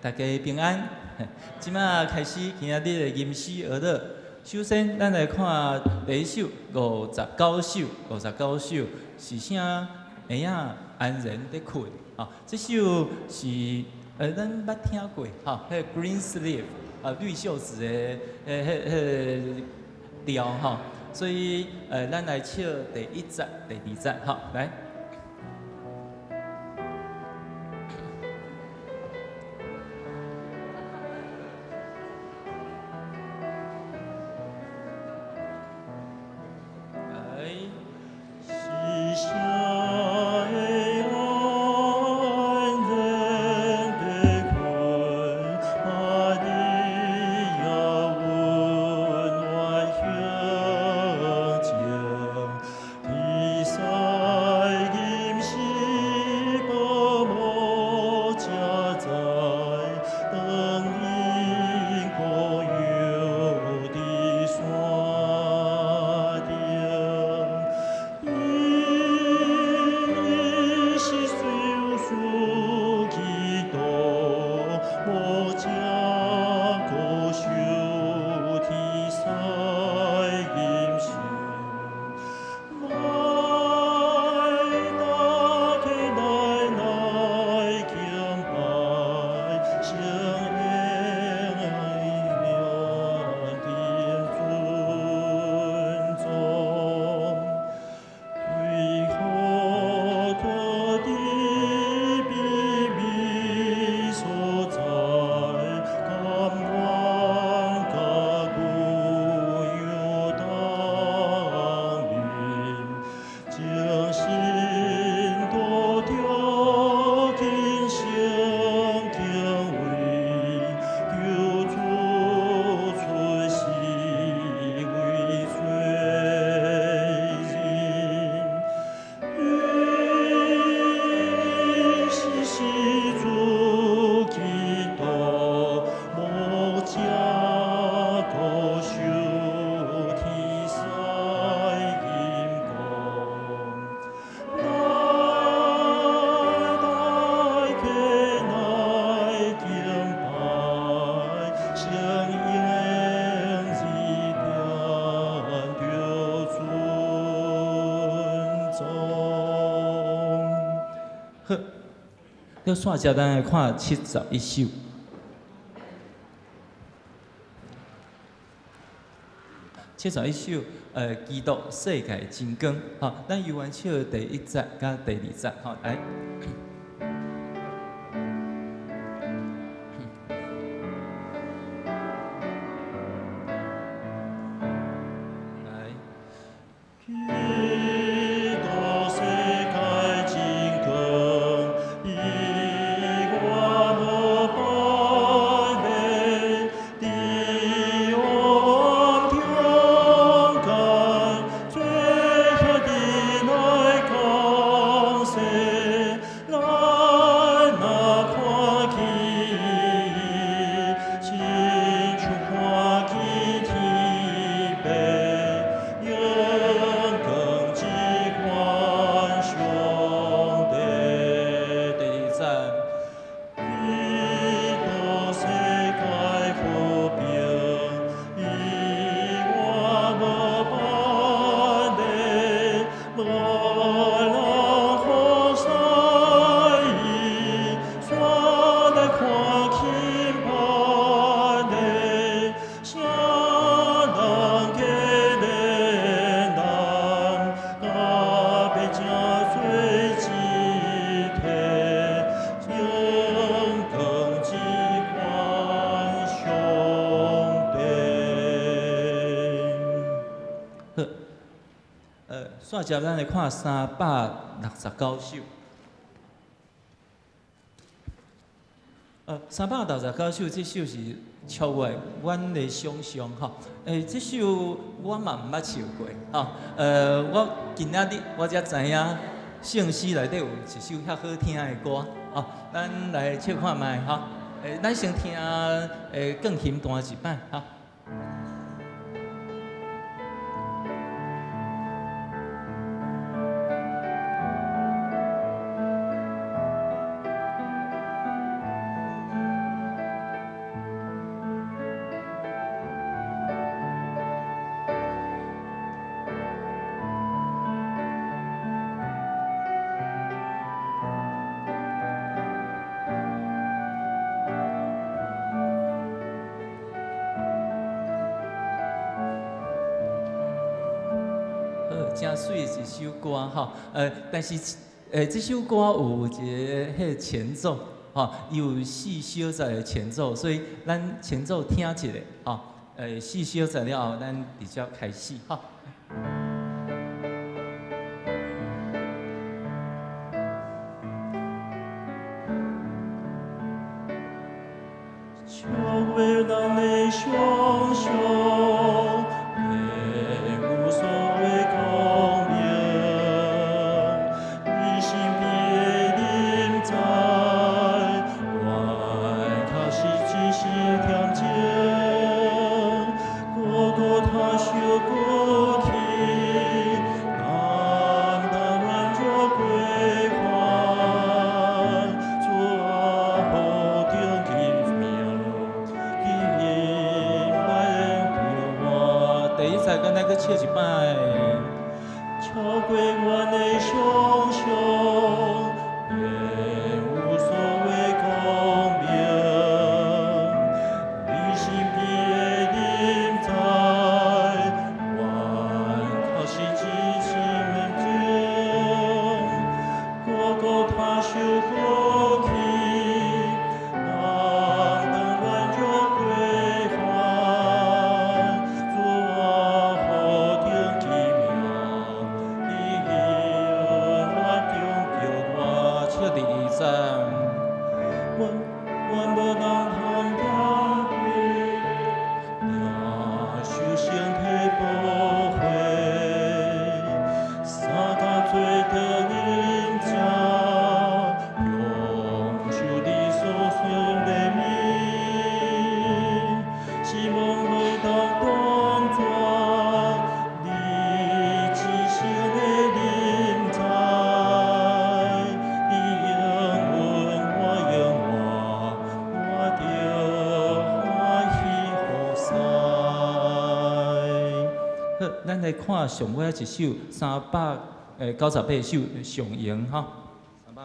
大家平安。即马开始今仔日的吟诗学乐。首先，咱来看第一首59首是啥？会啊，安然在困。这首是咱捌听过，迄 Green Sleeve 绿袖子的调所以咱来唱第1节、第2节来。要线接咱来看71首。71首，基督世界真光，咱游完唱第1节甲第2节，来。线接咱来看369首。369首，这首是超越阮的想象这首我嘛毋捌唱过我今仔日我才知影圣诗内底有一首遐好听的歌咱来唱看卖咱先听更轻弹一摆真水的一首歌吼。但是这首歌有一个迄前奏，吼，有4小节的前奏，所以咱前奏听一下，吼，4小节了后，咱直接开始，吼。秋为咱的熊熊，也无所谓功名。你心别临在，外他是真心甜情。个个他修过去，难当然做归还。做好定金命。第一再跟那个唱一摆。超过阮的想象，也无所谓功名。你身边的人在，阮靠是真心的情。个个他修过去，难等阮做归还。做好定奇妙，你我中叫我笑第三。阮无人通体会，领修身体宝血，三甲做得人家，用手你所选的名，希望会当当作你真心的人在，你应允我应我着欢喜好哉。好，咱来看上尾一首398首上赢哈。300。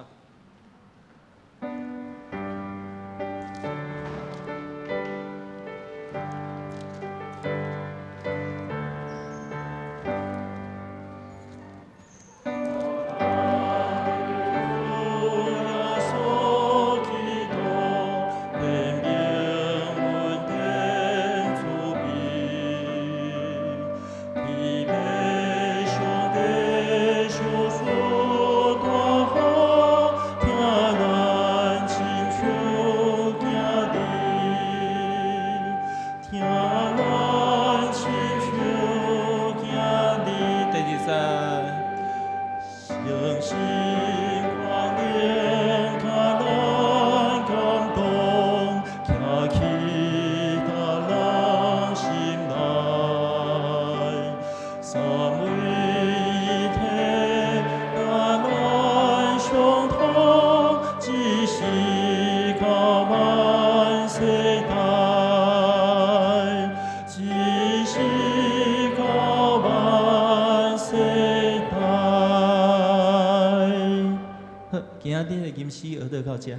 相信光年他人感动，行起他人心内，三位一体，他人相通，只是靠万世代，只是靠万世代。好，今仔日的吟诗学到到这。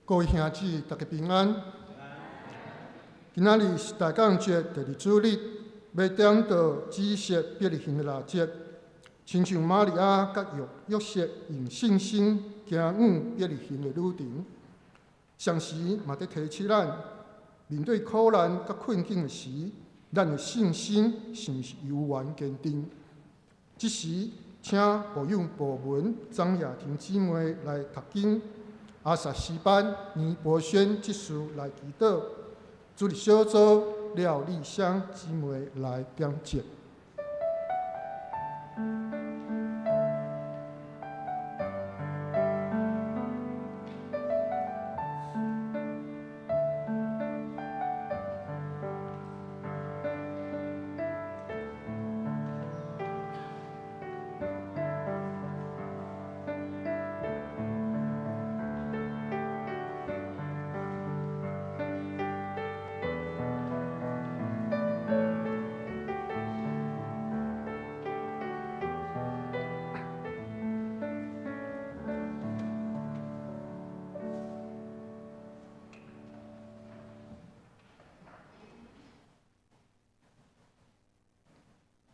各位兄姊，大家平安。今仔日是大港节第二主日，要点到紫色别离型的蜡烛，亲像玛利亚甲约瑟用信心行往别离型的旅程。同时，嘛得提醒咱，面对苦难甲困境的时，咱的信心是毋是悠然坚定？这时，请保佑部门张雅婷姊妹来读经。阿萨西班、倪博轩执事来祈祷，主日小组料理乡姊妹来讲解。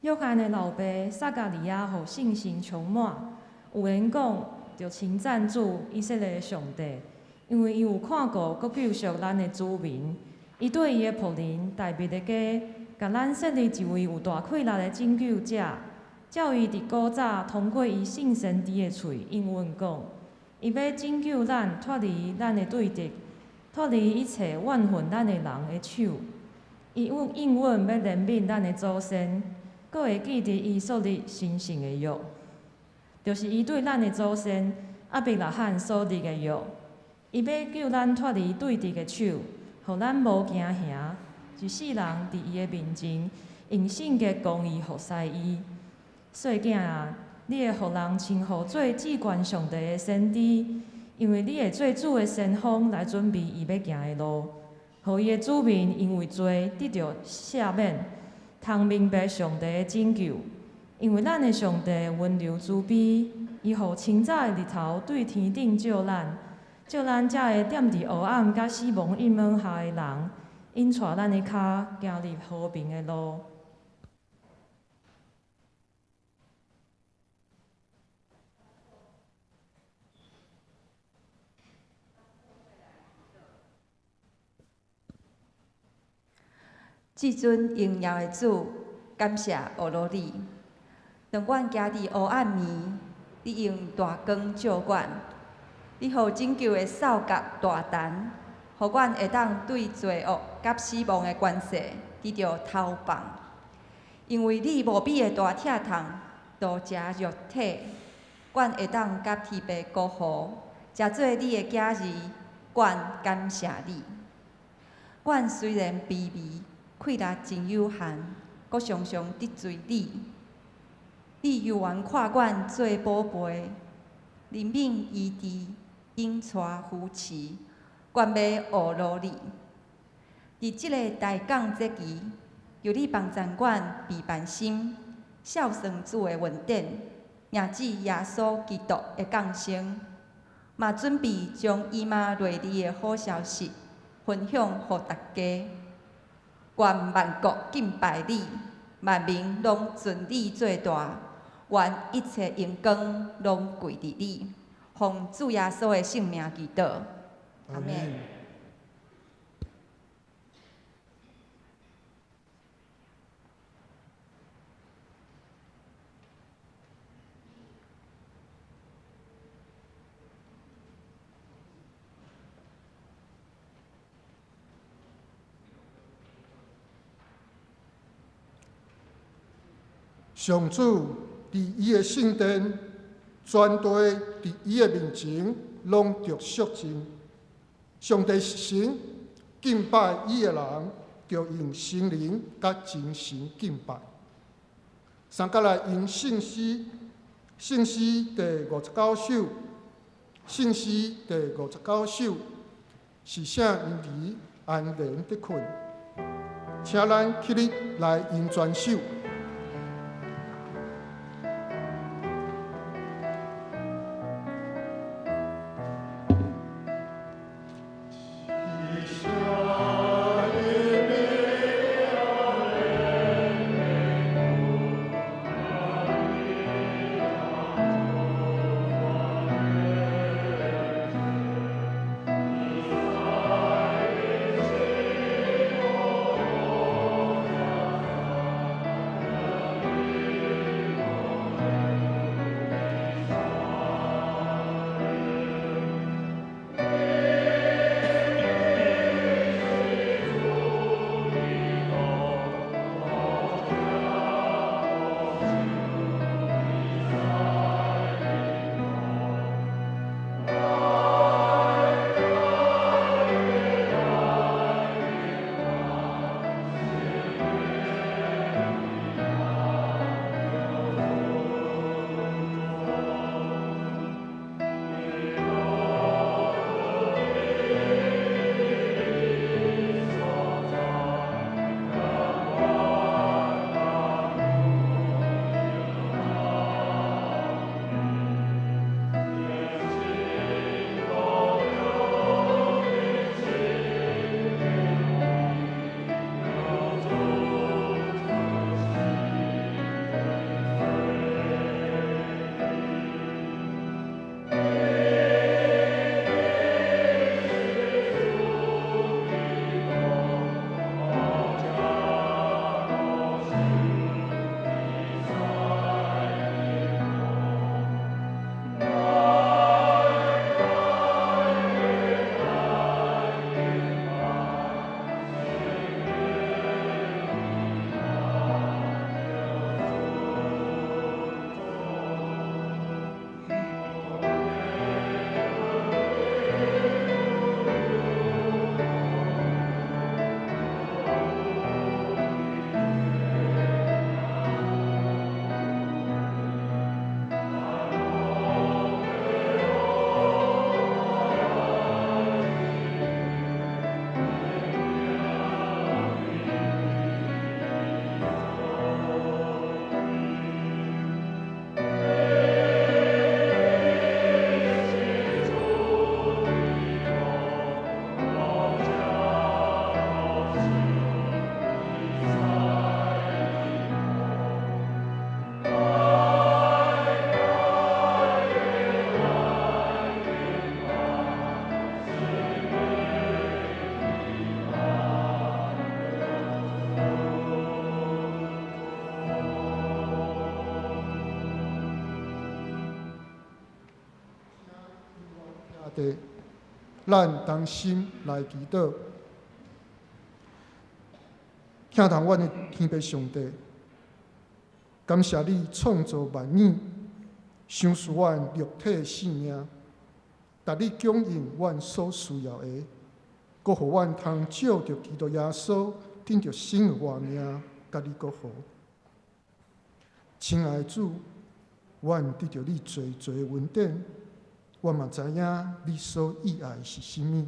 约翰的老爸撒加利亚互信心充满，有言讲，着称赞主以色列的上帝，因为伊有看顾佮救赎咱的子民。伊对伊的仆人大卫的家，甲咱设立一位有大气力的拯救者，叫伊伫古早通过伊信神伫的喙应允讲，伊要拯救咱脱离咱的对敌，脱离一切怨恨咱的人的手。伊应允要怜悯咱的祖先。阁会记得伊所立神圣的约，就是伊对咱的祖先亚伯拉罕所立的约。伊要救咱脱离对敌的手，互咱无惊吓，一世人伫伊的面前用圣洁公义服侍伊。细囝啊，你会互人称呼做至高上帝的先知，因为你会做主的先锋来准备伊要行的路，互伊的子民因为罪得到赦免。通明白上帝的拯救，因为咱的上帝温柔慈悲，伊互清早的日头对天顶照咱，才会踮伫黑暗甲死亡阴影下的人，引带咱的脚行入和平的路。至尊荣耀的主，感谢俄罗你，让阮行伫黑暗暝，你用大光照阮，你互拯救的扫角大胆，互阮会当对罪恶甲死亡的关系得到投放。因为你无比的大疼痛，度食肉体，阮会当甲天父辜负，食做你的囝儿，阮感谢你。阮虽然卑微。气力真有限，阁常常得罪你。你犹原看阮做宝贝，怜悯医治，应带扶持，愿要学罗你。伫即个大港节期，求你帮助阮备办心，孝顺主的恩典，迎接耶稣基督的降生，嘛准备将伊妈落地的好消息分享予大家。愿万国敬拜你，万民拢尊你做大，愿一切荣光拢归伫你。奉主耶稣的圣名祈祷，阿门。上主伫伊的圣殿，全地伫伊的面前，拢着肃静。上帝是神，敬拜伊的人，着用心灵甲精神敬拜。三甲来用圣诗第59首，圣诗第59首是圣婴儿安然得困，请咱起立来用全首。地，咱同心来祈祷。听从阮的天父上帝，感谢你创造万物，赏赐阮肉体性命，达你供应阮所需要的，搁互阮通照着基督耶稣，得着新的活命，甲你国好。亲爱的主，阮得着你最最的恩典，阮嘛知影你所喜爱是甚物，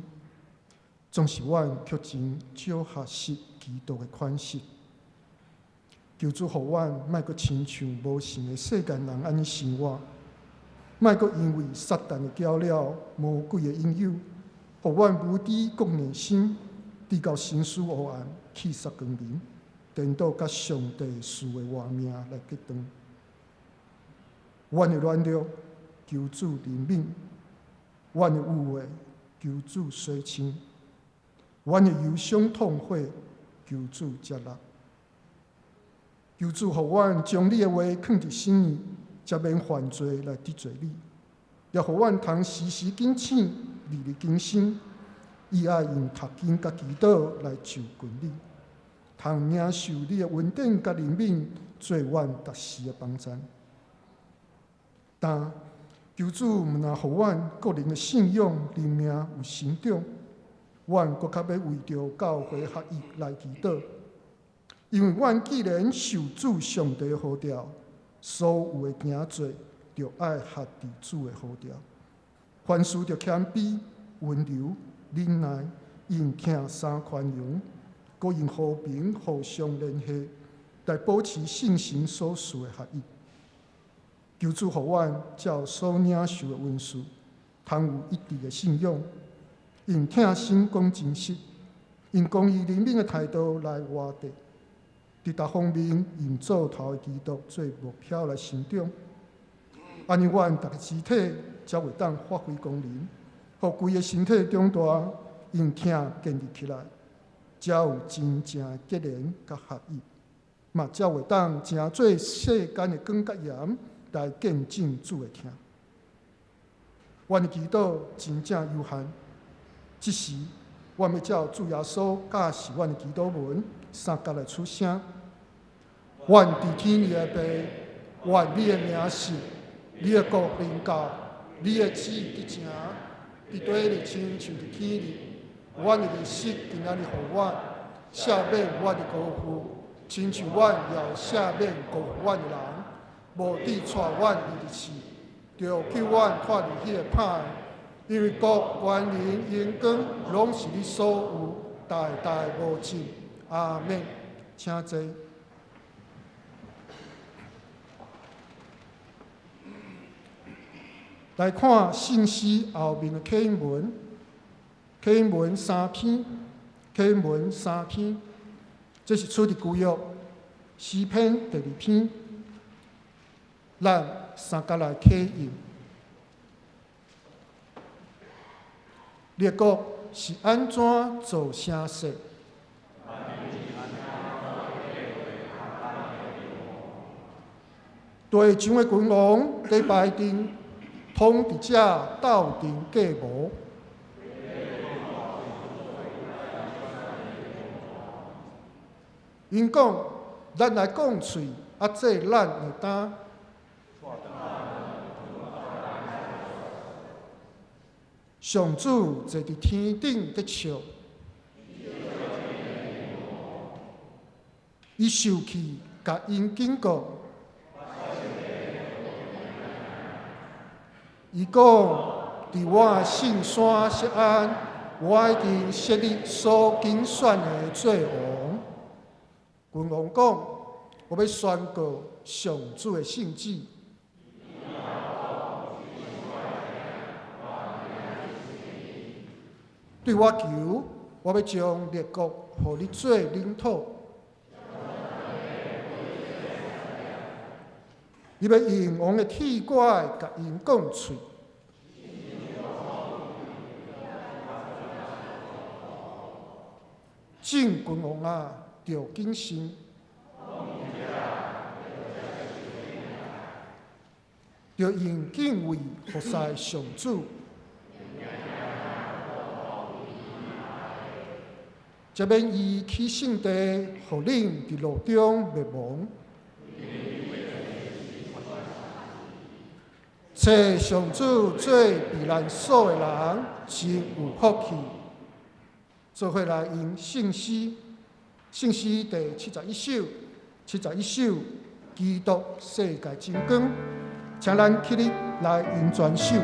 总是阮却真少学习基督的款式。求主互阮，莫阁亲像无信的世间人安尼生活，莫阁因为撒旦的搅了、魔鬼的引诱，互阮无知国内心，直到心思黑暗、气煞光明，颠倒甲上帝赐的活命来结断。阮的软弱，求主怜悯；阮的污秽，求主洗清；阮的忧伤痛悔，求主接纳。求主互阮将你的话藏伫心里，才免犯罪来得罪你；也互阮通时时警醒、日日更新，以爱用读经甲祈祷来就近你，通领受你的恩典甲怜悯，做阮逐时的帮衬。但求主毋若互阮个人的信仰灵命有成长，阮搁较要为着教会合一来祈祷。因为阮既然受主上帝的呼召，所有的行做，就爱合伫主的呼召。凡事着谦卑、温柔、忍耐、用疼三宽容，搁用和平互相联系，来保持信心所属的合一。求主互阮照所领受的恩赐，通有一致的信仰，用疼心讲真实，用公义怜悯的态度来活地。伫逐方面用做头的基督做目标来成长，安尼阮逐个肢体才会当发挥功能，互规个身体长大，用疼建立起来，才有真正结连甲合一，嘛才会当成做世间的光甲盐来见证主的疼。阮的祈祷真正有限，即时阮要照主耶稣教示阮的祈祷文。三角来出声，愿伫天里的爸，愿你的名是，你的国临到，你的旨意伫成，伫地里亲像伫天里。阮的日食今仔日互阮，赦免阮的过负，亲像阮也赦免过负阮的人，无抵带阮入去，就救阮脱离迄个歹。因为国、权能、荣光，拢是你所有，代代无尽。阿们，请坐。来看信息后面的课文，课文3篇，课文3篇，这是出伫旧约诗篇第2篇，咱三角来刻印。列国是安怎做声势？地上的君王在排阵，统治者斗阵计谋。因讲，咱来讲喙，这咱会担。上主坐伫天顶在笑，伊受气，甲因警告。伊讲：伫我圣山锡安，我一定设立所拣选的做王。君王讲：我要宣告上主的圣旨。对我求，我要将列国互你做领土。你要用王的铁拐，甲因讲喙。正君王啊，着谨慎。着用敬畏服侍上主。才免伊起圣地，互恁伫路中灭亡。找上主做避难所的人，真有福气。做伙来用圣诗第71首，基督世界真光，请咱起立来用全首。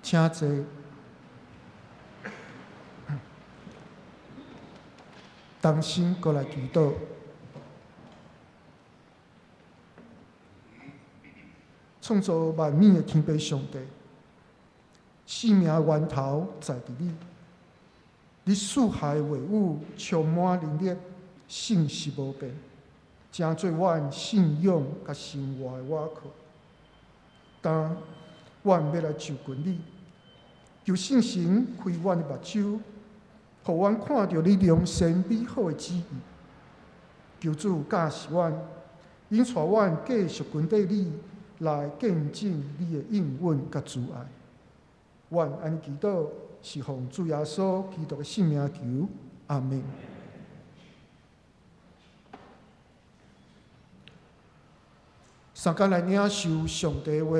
请坐。同心过来祈祷。创造万物的天父上帝，生命的源头在伫你。你四海万物充满能力，信实无变，正做阮信仰甲生活的瓦靠。但阮要来就近你，求圣神开阮的目睭，互阮看到你良善美好的旨意。求主教示阮，引带阮继续跟缀你，来见证你的应允甲慈爱。阮安尼祈祷，是奉主耶稣基督的圣名求，阿门。三间来领受上帝话，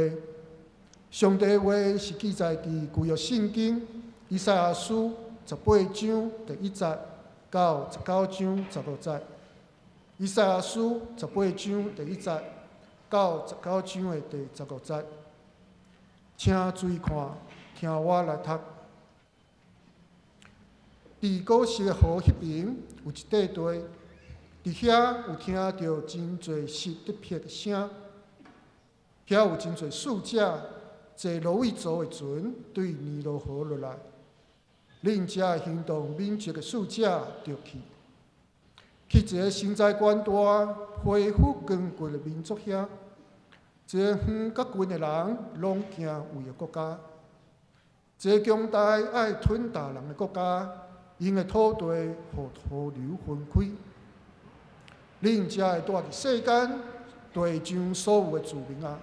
上帝话是记载伫旧约圣经以赛亚书18章第1节到19章16节。以赛亚书18章第1节到19章的第16节，请注意看，听我来读。伫古时的河迄边有一块地，伫遐有听到真侪石伫劈的声，遐有真侪使者坐芦苇做的船对尼罗河落来，恁遮行动敏捷的使者就去一个身材宽大、皮肤光滑的民族遐，一个远甲近的人拢行为的国家，一个强大爱吞大人的国家。因的土地互河流分开，恁才会住伫世间地上所有的子民啊！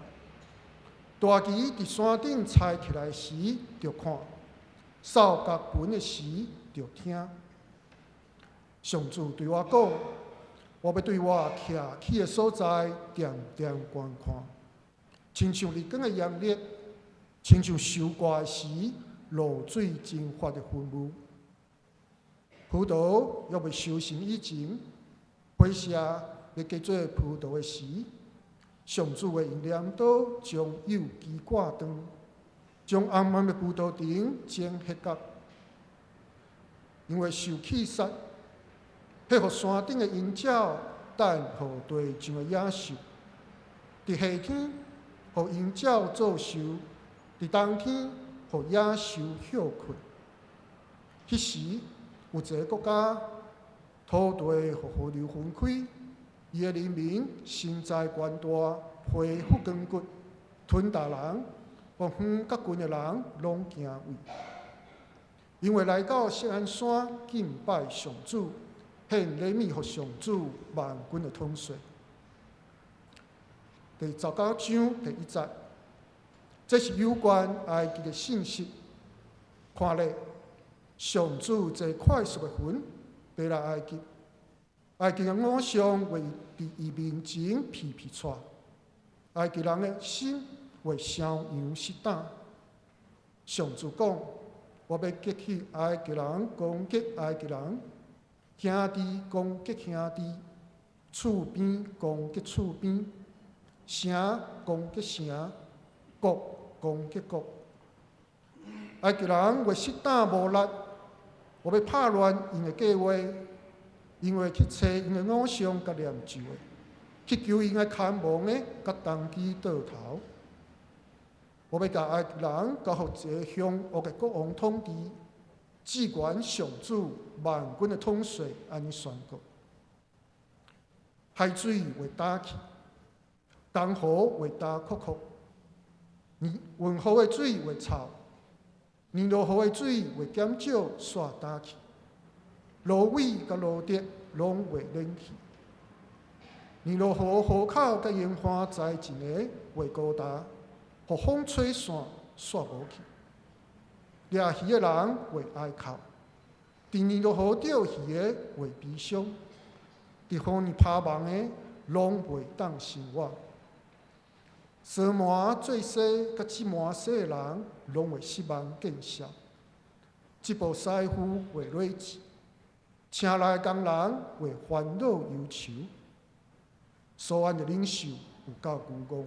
大旗伫山顶采起来时，就看；扫角盆的时，就听。上主对我讲：我要对我徛起的所在点点观看，亲像日光的炎热，亲像收割的时露水蒸发的云雾。葡萄要未收成以前，花谢要结做葡萄的时，上主的意念刀将有机挂断，将红蔓的葡萄藤剪黑角，因为受气杀，迄互山顶的鹰鸟等候地上的野兽；伫夏天，互鹰鸟作寿；伫冬天，互野兽休困。迄时，有一个国家，土地互河流分开，伊的人民身材悬大，皮肤光骨，吞大人，互远甲近的人拢惊畏。因为来到锡安山敬拜上主，献礼物予上主万军的统帅。第19章第1节，这是有关埃及的信息。看咧，上主坐快速的云飞来埃及，埃及的偶像为伫伊面前皮皮喘，埃及人的心为烧羊失胆。上主讲：我要激起埃及人攻击埃及人，兄弟攻击兄弟，厝边攻击厝边，城攻击城，国攻击国。埃及人为失胆无力，我要拍乱因的计划，因为去找因的偶像甲念咒的，去求因的看望的甲当机倒头。我要甲埃及人交予一个凶恶的国王统治，至管上主万军的统帅安尼宣告：海水会打起，江河会打曲曲，运河的水会臭，尼罗河的水会减少煞打起，芦苇甲芦荻拢会冷去。尼罗河河口甲烟花在一个会高大，互风吹散煞无去。掠鱼的人会哀哭，伫尼罗河钓鱼的会悲伤，伫河里拍网的拢袂当生活。扫满最细甲即满细的人，拢会失望见笑。这部师傅会累积，请来的工人会烦恼忧愁。所安的领袖有够孤傲，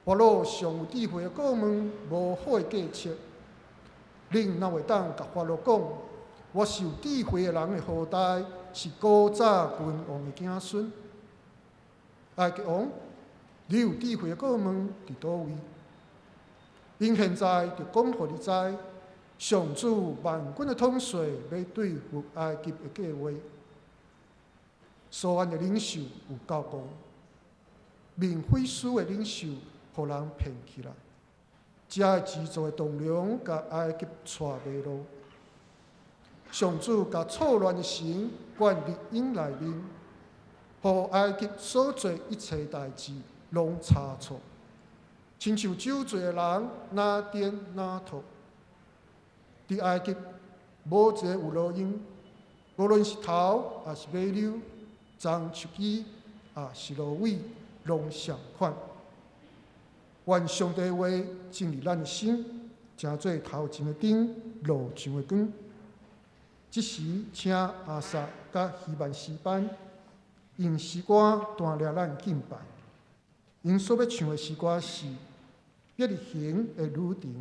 法老上有智慧的过问无好的计策。恁哪会当甲法老讲，我是有智慧的人的后代，是古早君王的子孙？埃及王，你有智慧的过问伫倒位？因现在就讲互你知，上主万军的统帅要对付埃及的计划。所安的领袖有够讲，面毁书的领袖，互人骗起来。这个制作的栋梁，甲埃及带迷路。上主甲错乱的神灌入因内面，互埃及所做一切代志拢差错，亲像酒醉的人哪颠哪吐。伫埃及，无一个有路用，无论是头也是马溜，棕树枝也是芦苇，拢相款。愿上帝话进入咱的心，成做头前的灯，路上的光。这时，请阿萨甲希曼诗班用诗歌带领咱敬拜。因所要唱的诗歌是《别离行的旅程》。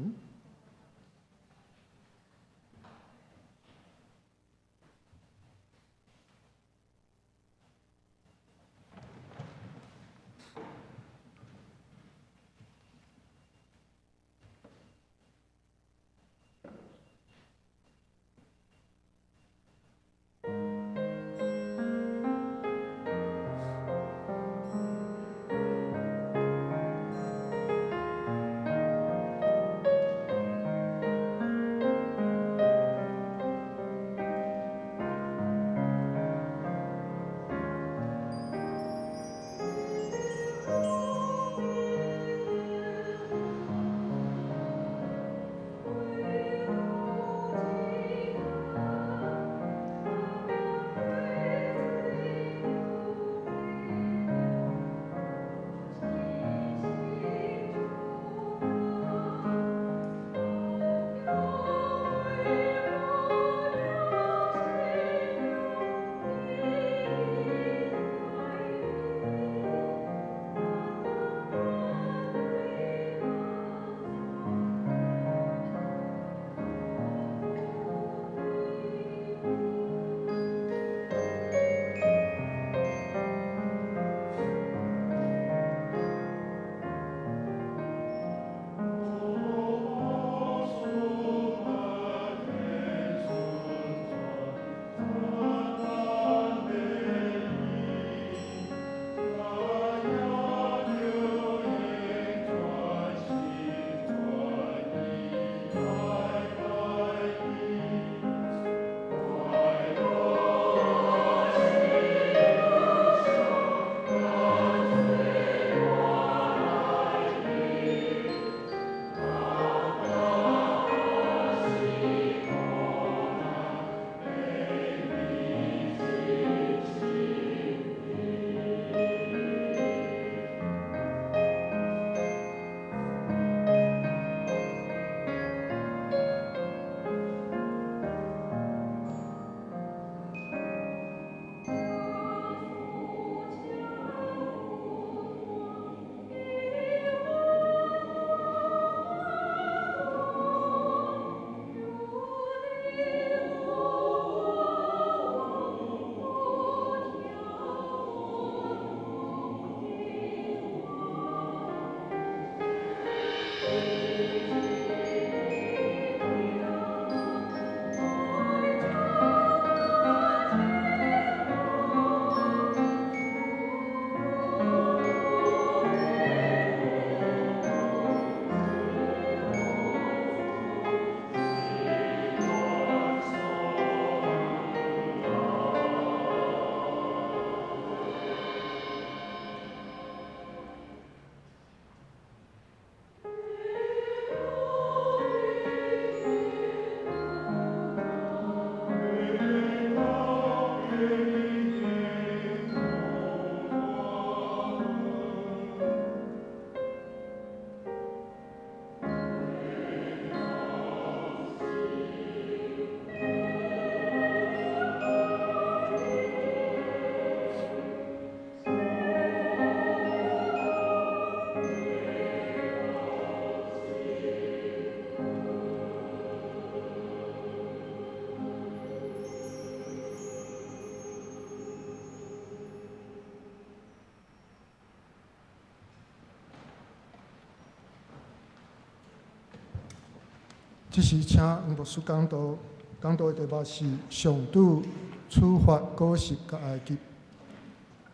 这时请黄牧师讲道，讲道的题目是上主处罚果实甲埃及。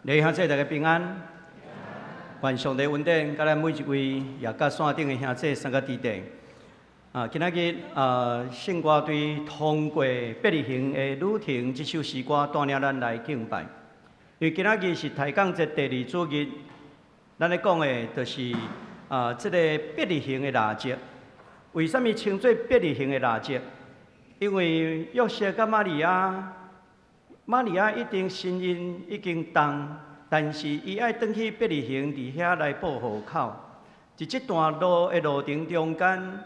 你兄弟大家平安，愿上帝恩典，甲咱每一位也甲线顶的兄弟三个弟弟。今仔日圣歌队通过伯利恒的旅程这首诗歌，带领咱来敬拜。因为今仔日是抬杠节第二主日，咱咧讲的就是这个伯利恒的腊节。为什么称作伯利恒的腊节？因为约瑟甲玛利亚一定身孕已经重，但是伊爱转去伯利恒伫遐来报户口。伫这段路的路程中间，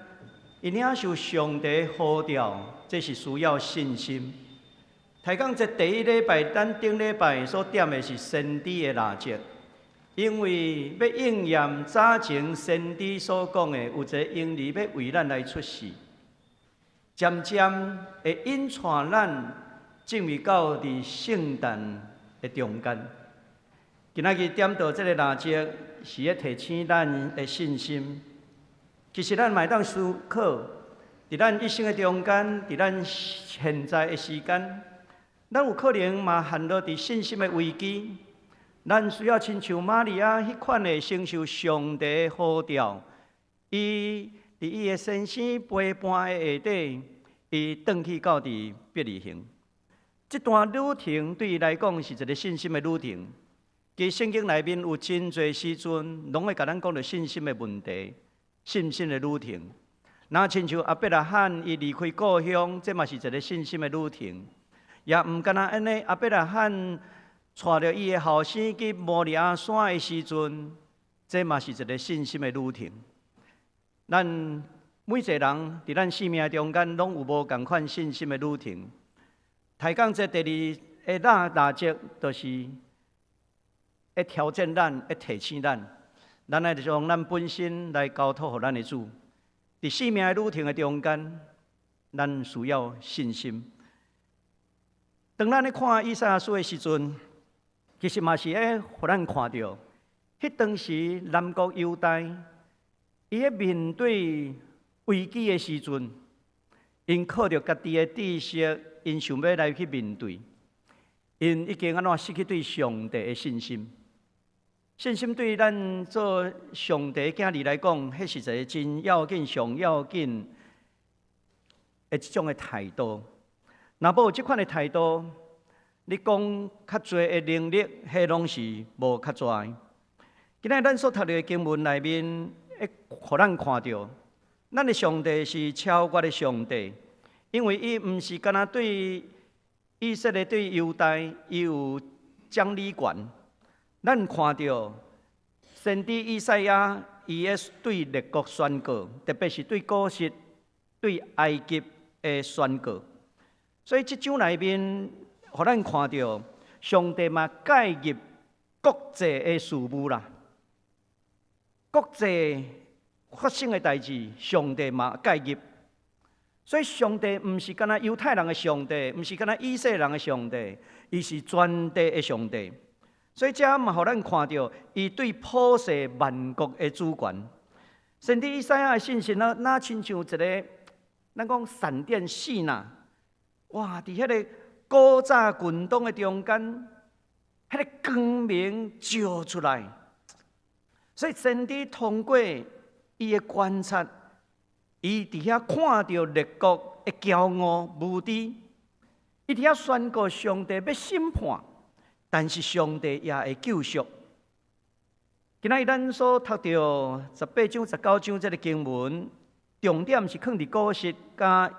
伊领受上帝呼召，这是需要信心。抬讲这第一礼拜，咱顶礼拜所点的是先知的腊节，因为要应验早前先知所讲的，有一个婴儿要为咱来出世，渐渐会引带咱进入到伫圣诞的中间。今仔日点到这个腊节，是要提醒咱的信心。其实咱嘛会当思考，伫咱一生的中间，伫咱现在的时间，咱有可能嘛陷落伫信心的危机。咱需要亲像玛利亚迄款的承受上帝的呼召，伊伫伊的先生陪伴的下底，伊转去到伫伯利恒。这段旅程对伊来讲是一个信心的旅程。其圣经内面有真侪时阵，拢会甲咱讲到信心的问题。信心的旅程，那亲像阿伯拉罕伊离开故乡，这嘛是一个信心的旅程。也毋干那安尼，阿伯拉罕带着伊的后生去摩利亚山的时阵，这嘛是一个信心的旅程。咱每一个人伫咱生命中间，拢有无共款信心的旅程。抬讲这第二个大节，就是会挑战咱，会提醒咱。咱来就用咱本身来交托予咱的主，伫生命的旅程的中间，咱需要信心。当咱咧看以赛亚书的时阵，其实嘛是咧，互咱看到，迄当时南国犹大，伊咧面对危机的时阵，因靠着家己的知识，因想要来去面对，因已经安怎失去对上帝的信心。信心对咱做上帝囝儿来讲，迄是一个真要紧、上要紧的这种的态度。若无这款的态度，你讲较侪的能力，迄拢是无较侪。今仔咱所读的经文内面，会互咱看到，咱的上帝是超越的上帝，因为伊毋是干那对以色列、对犹大，伊有讲理权。咱看到先知以赛亚伊的对列国宣告，特别是对古实、对埃及的宣告。所以这章内面，互咱看到上帝嘛介入国际的事务啦，国际发生的代志，上帝嘛介入。所以上帝毋是干那犹太人的上帝，毋是干那以色列人的上帝，伊是全地的上帝。所以，这嘛，互咱看到伊对普世万国的主权。甚至以赛亚的信息，那亲像一个，咱讲闪电四呐，哇！伫迄个古早群岛的中间，迄个光明照出来。所以，先知通过伊的观察，伊伫遐看到列国的骄傲无知，伊伫遐宣告上帝要审判。但是上帝也会救赎。今仔日咱所读到18章、19章这个经文，重点是放伫古实甲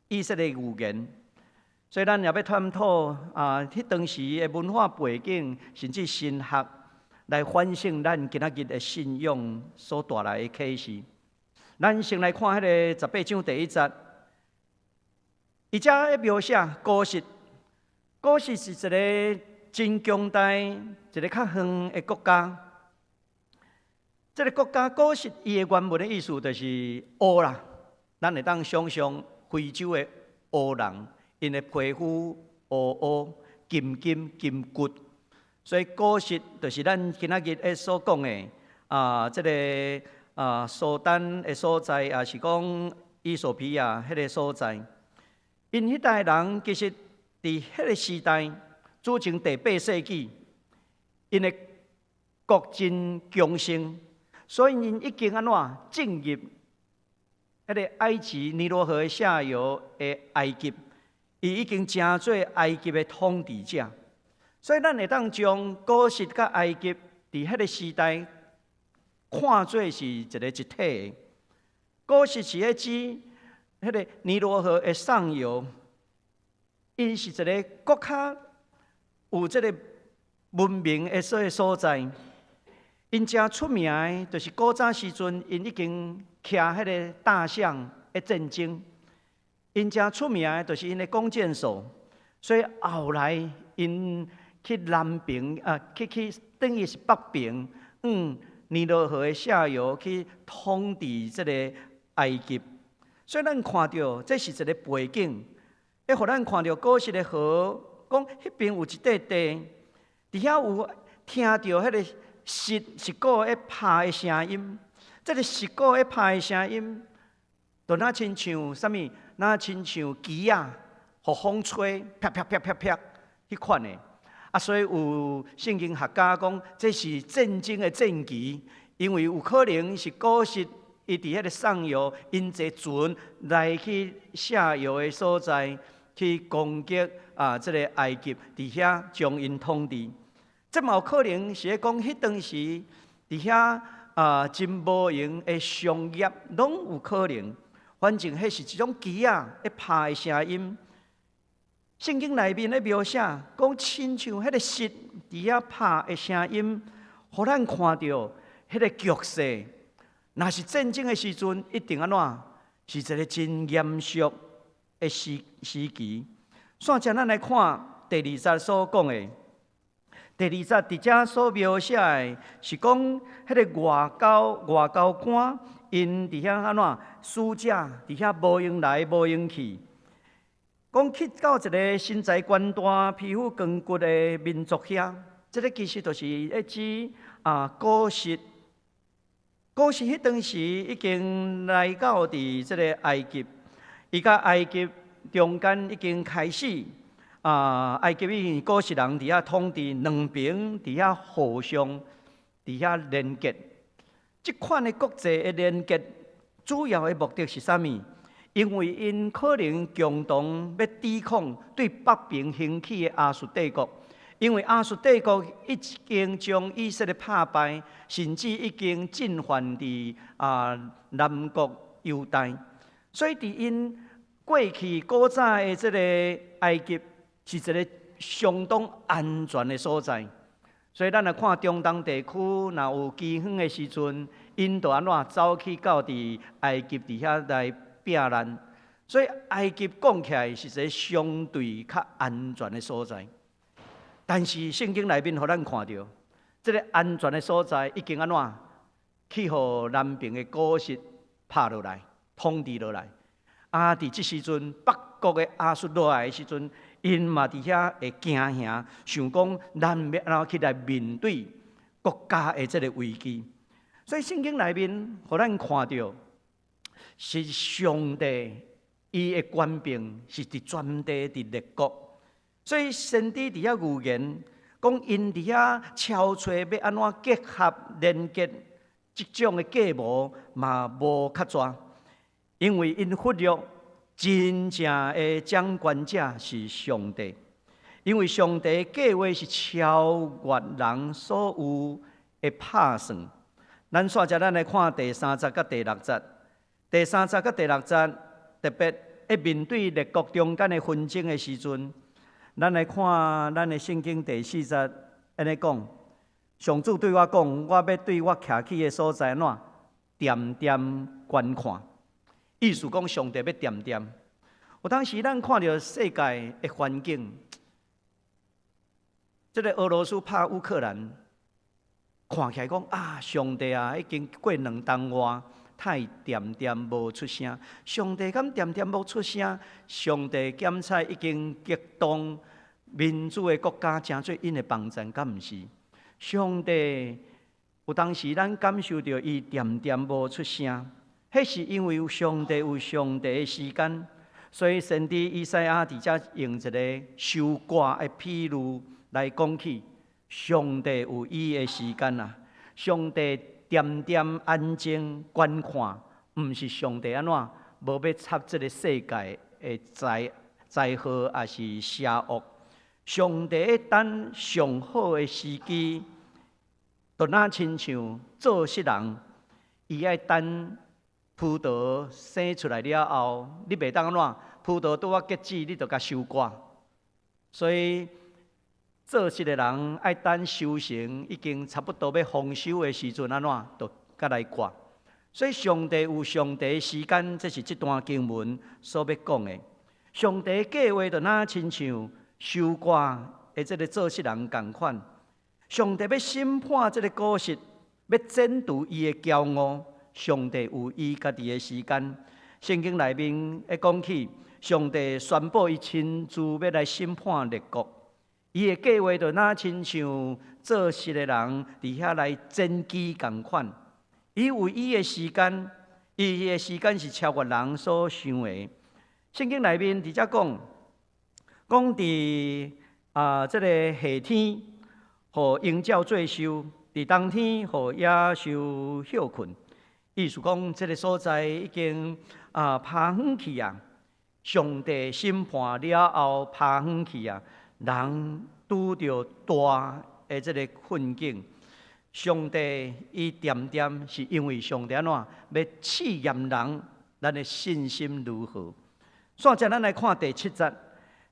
以色列语言，所以咱也要探讨迄当时的文化背景，甚至神学来反省咱今仔日的信仰所带来的启示。咱先来看迄个18章第1节，伊遮描写古实，古实是一个真强大、一个较远的国家。这个国家古实伊的原文的意思就是乌啦，咱会当想象非洲的乌人，因的皮肤乌乌、金金骨，所以古实就是咱今仔日所讲的这个苏丹的所在，也是讲伊伊索比亚迄个所在，因迄代人其实伫迄个时代，主前第8世纪，因的国真强盛，所以因已经安怎进入迄个埃及尼罗河下游的埃及，伊已经成做埃及的统治者。所以咱会当将古实甲埃及伫迄个时代看做是一个一体的。古实是咧指迄个尼罗河的上游，因是一个国较有即个文明的所在。因正出名的，就是古早时阵，因已经徛迄个大象的战争。因正出名的，就是因的弓箭手。所以后来因去南边去等于是北边，尼罗河的下游去统治这个埃及。所以咱看到这是一个背景，会互咱看到古时的河，讲迄边有一块地，伫遐有听到迄个石鼓在拍的声音。这个石鼓在拍的声音，就那亲像啥物？那亲像旗啊，互风吹，啪啪啪啪啪，迄款的。所以有圣经学家讲，这是战争的战旗，因为有可能是古时伊伫迄个上游，因坐船来去下游的所在，去攻击这个埃及，伫遐将因统治。这嘛有可能是讲，迄当时伫遐真无用的商业，拢有可能。反正迄是一种旗在拍的声音。圣经内面咧描写，讲亲像迄个石伫遐拍的声音，互咱看到迄个局势。若是战争的时阵，一定安怎？是一个真严肃的时期。煞只咱来看第2节所讲的，第2节伫遮所描写的是讲迄个外交官，因伫遐安怎？使者伫遐无用来无用去。讲去到一个身材悬大、皮肤光骨的民族遐，这个其实就是咧指古实。古实迄当时已经来到伫这个埃及，伊甲埃及中间已经开始埃及因古实人伫遐统治，两边伫遐互相伫遐连结。这款的国际的连结，主要的目的是啥物？因为因可能共同要抵抗对北边兴起的亚述帝国，因为亚述帝国已经将以色列打败，甚至已经进犯伫南国犹大，所以伫因过去古早的这个埃及是一个相当安全的所在。所以咱来看中东地区，若有饥荒的时阵，因就安怎走去到伫埃及伫遐来避难。所以埃及讲起来是一个相对较安全的所在。但是圣经内面，互咱看到，这个安全的所在已经安怎去互南边的古实拍落来、统治落来。伫这时阵，北国的亚述落来的时阵，因嘛伫遐会惊吓，想讲咱要安怎去来面对国家的这个危机。所以圣经内面，互咱看到是上帝伊的权柄是伫全地伫列国。所以先知伫遐预言，讲因伫遐敲揣要安怎结合连结即种的计谋嘛无较绝，因为因忽略真正的掌权者是上帝，因为上帝计划是超越人所有的拍算。咱煞只咱来看第3节甲第6节，第3节甲第6节特别在面对列国中间的纷争的时阵。咱来看咱的圣经第4节，安尼讲：上主对我讲，我要对我徛起的所在怎点点观看。意思讲，上帝要点点。有当时咱看到世界的环境，这个俄罗斯拍乌克兰，看起来讲上帝已经过2冬外。太点点无出声，上帝敢点点无出声？上帝检察已经激动民主的国家，诚做因的帮衬，敢毋是？上帝有当时咱感受到伊点点无出声，迄是因为上帝有上帝的时间，所以先知以赛亚伫遮用一个收割的譬喻来讲起，上帝有伊的时间啊。上帝点点安静观看，毋是上帝安怎无要插这个世界的灾祸，也是邪恶。上帝会等上好的时机，就那亲像做事人，伊爱等葡萄生出来了后，你袂当安怎？葡萄拄啊结籽，你就甲收割。所以做事的人爱等收成已经差不多要丰收的时阵，安怎？就甲来割。所以上帝有上帝的时间，这是这段经文所要讲的。上帝的计划就那亲像收割的这个做事人同款。上帝要审判这个果实，要剪除伊的骄傲。上帝有伊家己的时间。圣经内面会讲起，上帝宣布伊亲自要来审判列国。伊的计划就那亲像做事的人伫遐来剪枝同款。伊有伊的时间，伊的时间是超过人所想的。圣经内面伫遮讲伫这个夏天，互鹰鸟做收；伫冬天，互野兽休困。意思讲，这个所在已经趴远去啊。上帝审判了后，趴远去啊，人拄着大的这个困境。上帝伊点点是因为上帝安怎要试验人，咱的信心如何？所以咱来看第7节。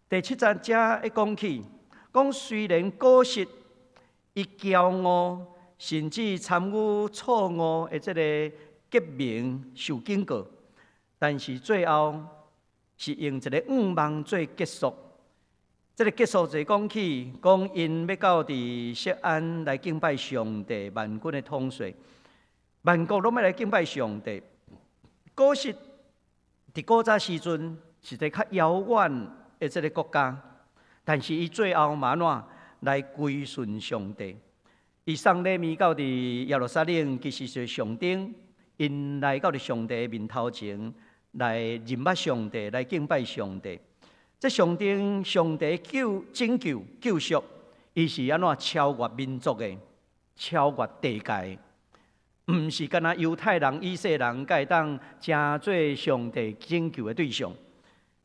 第7节遮会讲起，讲虽然果实伊骄傲，甚至参与错误的这个革命受警告，但是最后是用一个望做结束。这个结束就讲起，讲因要到伫锡安来敬拜上帝万军的统帅，万国拢要来敬拜上帝。果实伫古早时阵是一个较遥远的这个国家，但是伊最后嘛怎来归顺上帝？伊送礼物到伫耶路撒冷，其实是上顶，因来到伫上帝面头前来认捌上帝，来敬拜上帝。这上帝拯救救赎，伊是安怎超越民族的，超越地界，毋是干那犹太人、以色列人才会当成做上帝拯救的对象。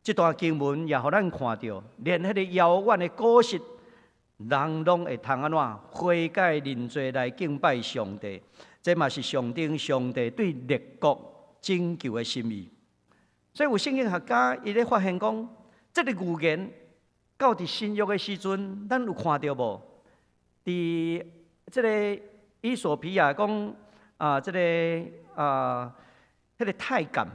这段经文也互咱看到，连迄个遥远的果实，人拢会通安怎悔改认罪来敬拜上帝。这嘛是上帝对列国拯救的心意。所以有圣经学家伊咧发现讲，这个预言到伫新约的时阵，咱有看到无？伫这个以索比亚讲这个迄个太监，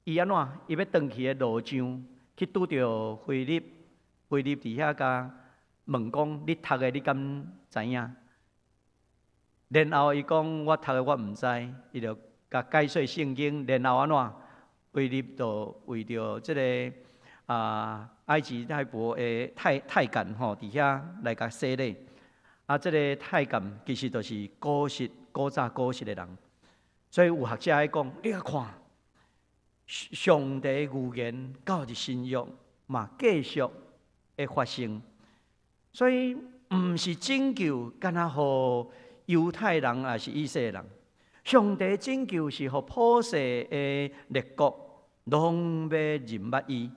伊安怎？伊要登去的路上去拄着腓利伫遐甲问讲：你读的你敢知影？然后伊讲：我读的我毋知。伊就甲解说圣经，然后安怎？腓利就为着这个埃及太婆的太监吼，伫遐来甲洗礼。这个太监其实就是古早果实的人。所以有学者爱讲，你来看，上帝预言到伫新约嘛继续会发生。所以毋是拯救，干那互犹太人也是以色列人。上帝拯救是互普世的列国拢要认捌伊。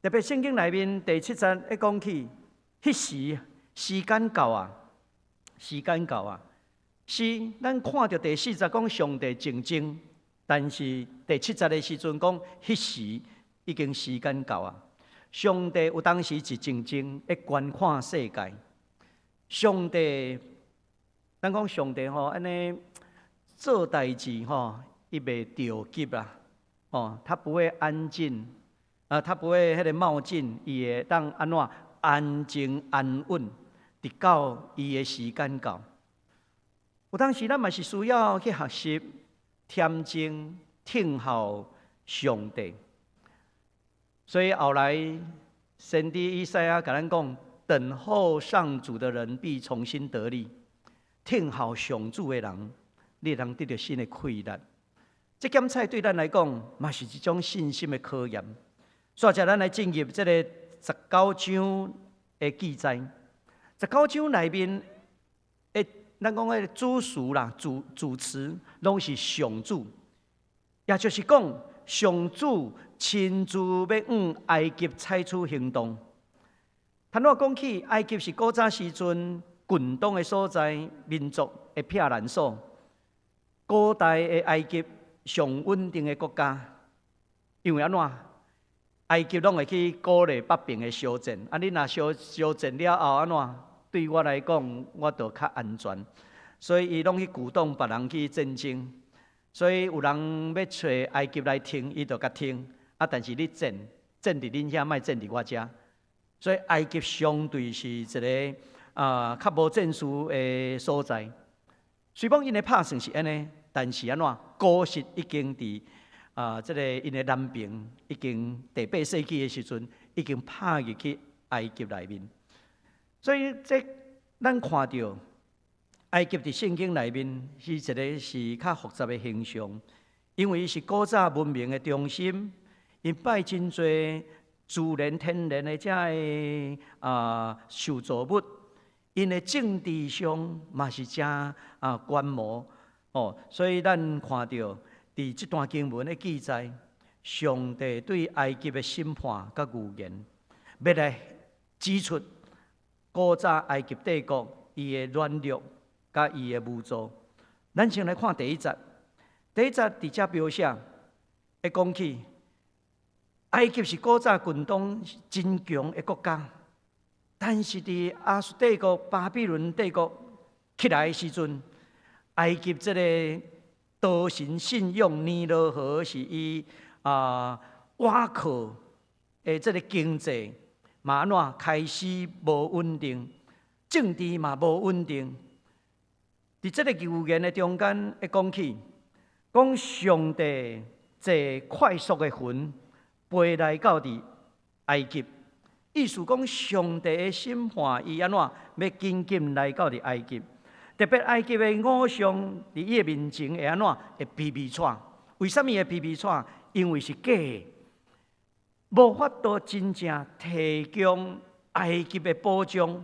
特别圣经内面第7节会讲起，迄时时间到啊，时间到啊。是咱看到第4节讲上帝竞争，但是第7节的时阵讲，迄时已经时间到啊。上帝有当时是竞争，会观看世界。上帝，咱讲上帝吼，安尼做代志吼，伊袂着急啦，他不会安静。他不会迄个冒进，伊会当安怎安静安稳，直到伊的时间到。有当时咱嘛是需要去学习恬静听候上帝。所以后来先知以赛亚甲咱讲：等候上主的人必重新得力，听候上主的人，你会当得到新的气力。这检测对咱来讲，嘛是一种信心的考验。所以，咱来进入这个19章的记载。19章内面，咱讲的主词啦、主词，拢是上主，也就是讲，上主亲自要往埃及采取行动。倘若讲起埃及是古早时阵郡东的所在，民族的避难所，古代的埃及上稳定的国家，因为安怎？埃及拢会去鼓励北边的小镇，你若小镇了后安怎？对我来讲，我就较安全，所以伊拢去鼓动别人去战争。所以有人要找埃及来听，伊就甲听。但是你战伫恁遐，莫战伫我遮。所以埃及相对是一个较无战事的所在。虽讲因的拍算是安尼，但是安怎？古实已经伫这个因的南边，已经第8世纪的时阵，已经拍入去埃及内面。所以咱看到埃及伫圣经内面是一个是较复杂的形象，因为伊是古早文明的中心，因拜真侪自然天然的遮的受造物，因的政治上嘛是遮观摩哦，所以咱看到伫这段经文的记载，上帝对埃及的审判甲预言，要来指出古早埃及帝国伊的软弱甲伊的无助。咱先来看第一节，第一节伫遮描写，会讲起埃及是古早近东真强的国家，但是伫亚述帝国、巴比伦帝国起来的时阵，埃及这个多神信仰尼罗河是伊瓦靠的这个经济嘛安怎开始无稳定，政治嘛无稳定。伫这个预言的中间，会讲起讲上帝坐快速的云飞来到伫埃及，意思讲上帝的审判伊安怎要紧紧来到伫埃及。特别埃及的偶像伫伊的面前会安怎？会皮皮喘。为什么会皮皮喘？因为是假的，无法度真正提供埃及的保障。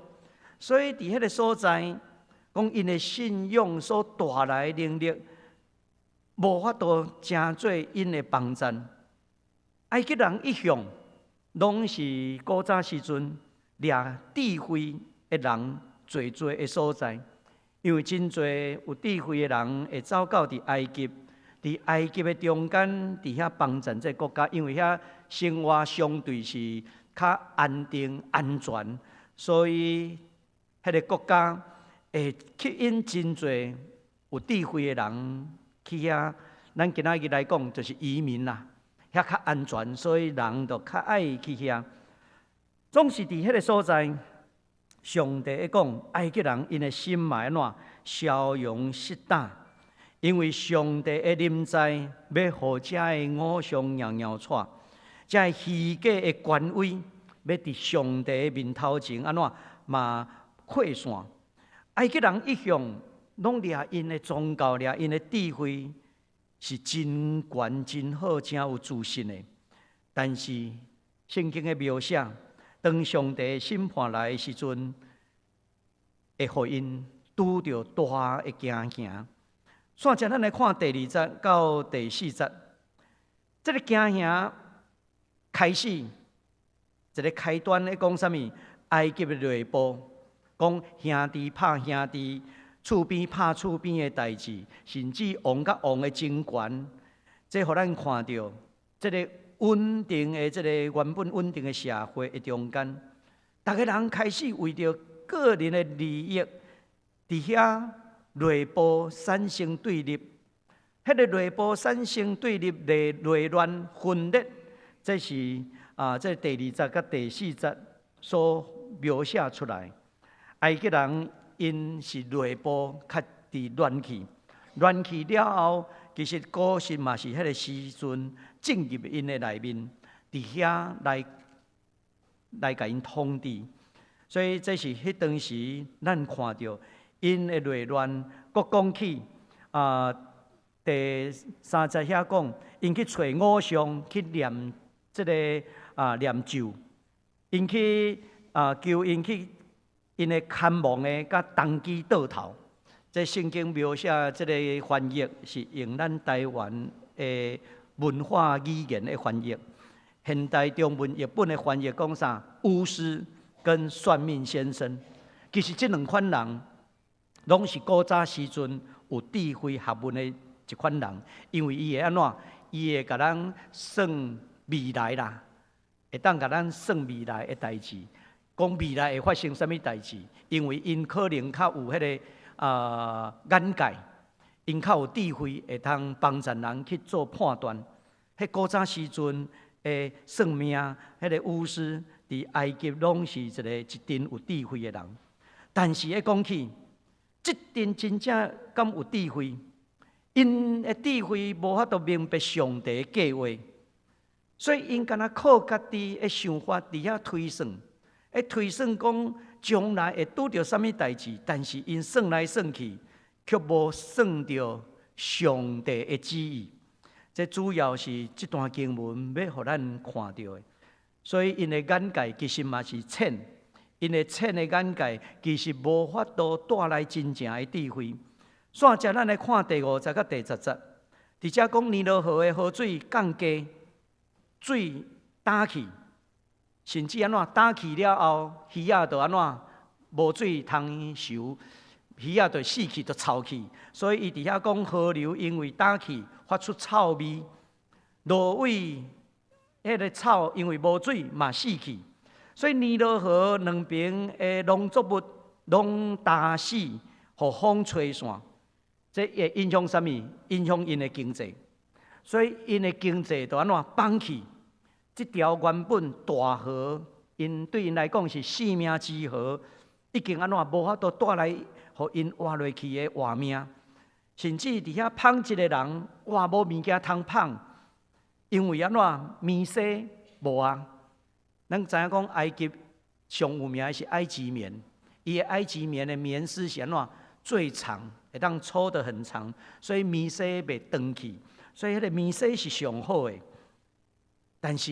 所以伫迄个所在，讲因的信仰所带来的能力，无法度成做因的帮衬。埃及人一向拢是古早时阵掠智慧的人最多的所在。因为真侪有智慧的人会走到伫埃及，伫埃及的中间，伫遐帮衬这国家，因为遐生活相对是较安定安全，所以迄个国家会吸引真侪有智慧的人去遐。咱今仔日来讲，就是移民啦，遐较安全，所以人就较爱去遐。总是伫迄个所在。上帝讲，埃及人因的心嘛安怎骁勇实胆，因为上帝的临在要互遮的偶像摇摇喘，遮的虚假的权威要伫上帝的面头前安怎嘛扩散。埃及人一向拢掠因的宗教，掠因的智慧是真悬真好，真有自信的。但是圣经的描写。当上帝审判来的时阵，会互因拄着大的惊吓。所以，咱来看第2节到第4节，这个惊吓开始一个开端咧，讲啥物？埃及的内部讲兄弟拍兄弟，厝边拍厝边的代志，甚至王甲王的争权，这互咱看到这个。稳定的这个原本稳定的社会的中间，大家人开始为着个人的利益，伫遐内部产生对立。迄个内部产生对立的内乱分裂，这是这第2节甲第4节所描写出来。埃及人因是内部较伫乱去，乱去了后。其实古实嘛是迄个时阵进入因的内面，伫遐来甲因统治，所以这是迄当时咱看到因的内乱，国讲起第3节遐讲，因去找偶像去念这个念咒，因去求因去因的看望的甲当机倒头。这圣经描写这个翻译是用咱台湾的文化语言的翻译。现代中文译本的翻译讲啥？巫师跟算命先生，其实这两款人，拢是古早时阵有智慧学问的一款人，因为伊会安怎？伊会甲咱算未来啦，会当甲咱算未来的代志，讲未来会发生什么代志，因为因可能较有迄个眼界，因较有智慧，会通帮助人去做判断。迄古早时阵的算命，迄个巫师，伫埃及拢是一阵有智慧的人。但是一讲起，这阵真正敢有智慧？因的智慧无法度明白上帝的计划，所以因敢若靠家己的想法伫遐推算，推算讲将来会拄着什么代志，但是因算来算去，却无算着上帝的旨意。这主要是这段经文要互咱看到的，所以因的眼界其实嘛是浅，因的浅的眼界其实无法度带来真正的智慧。煞只咱来看第5节甲第10节，伫遮讲尼罗河的河水降低，水干去，甚至安怎干去了后，鱼仔就安怎无水通游，鱼仔就死去，就臭去。所以伊伫遐讲河流因为干去发出臭味，芦苇迄个草因为无水嘛死去。所以尼罗河两边的农作物拢打死，互风吹散。这会影响什么？影响因的经济，所以因的经济就安怎放弃？这条原本大河，因对因来讲是性命之河，已经安怎无法度带来，互因活落去的活命。甚至伫遐捧一个人，哇，无物件通捧，因为安怎面色无啊？咱知影讲埃及上有名的是埃及棉，伊的埃及棉的棉丝是安怎最长？会当搓得很长，所以面色袂长去，所以迄个面色是上好的。但是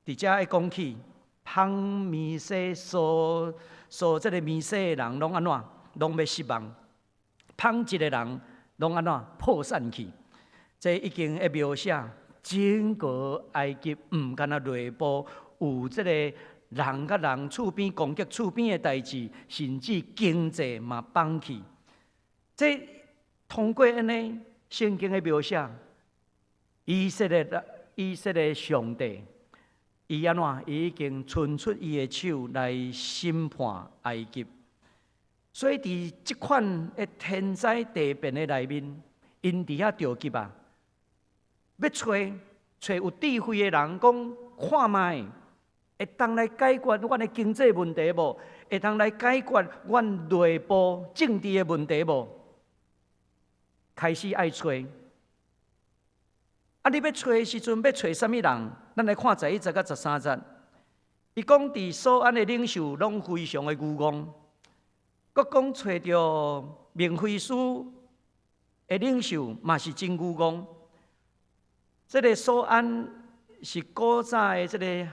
伫遮爱讲起，捧面色、所这个面色的人，拢安怎？拢要失望。捧一个人，拢安怎？破产去。这已经会描写整个埃及，毋敢若内部有这个人甲人厝边攻击厝边的代志，甚至经济嘛放弃。这通过安尼圣经的描写，以色列上帝，伊安怎？伊已经伸出伊的手来审判埃及。所以伫即款的天灾地变的内面，因伫遐着急啊，要找有智慧的人，讲看卖，会当来解决阮的经济问题无？会当来解决阮内部政治的问题无？开始爱找，你要找的时阵，要找什么人？咱来看11节到13节。伊讲伫所安的领袖拢非常的愚妄，佮讲找到明非师的领袖嘛是真愚妄。这个所安是古早的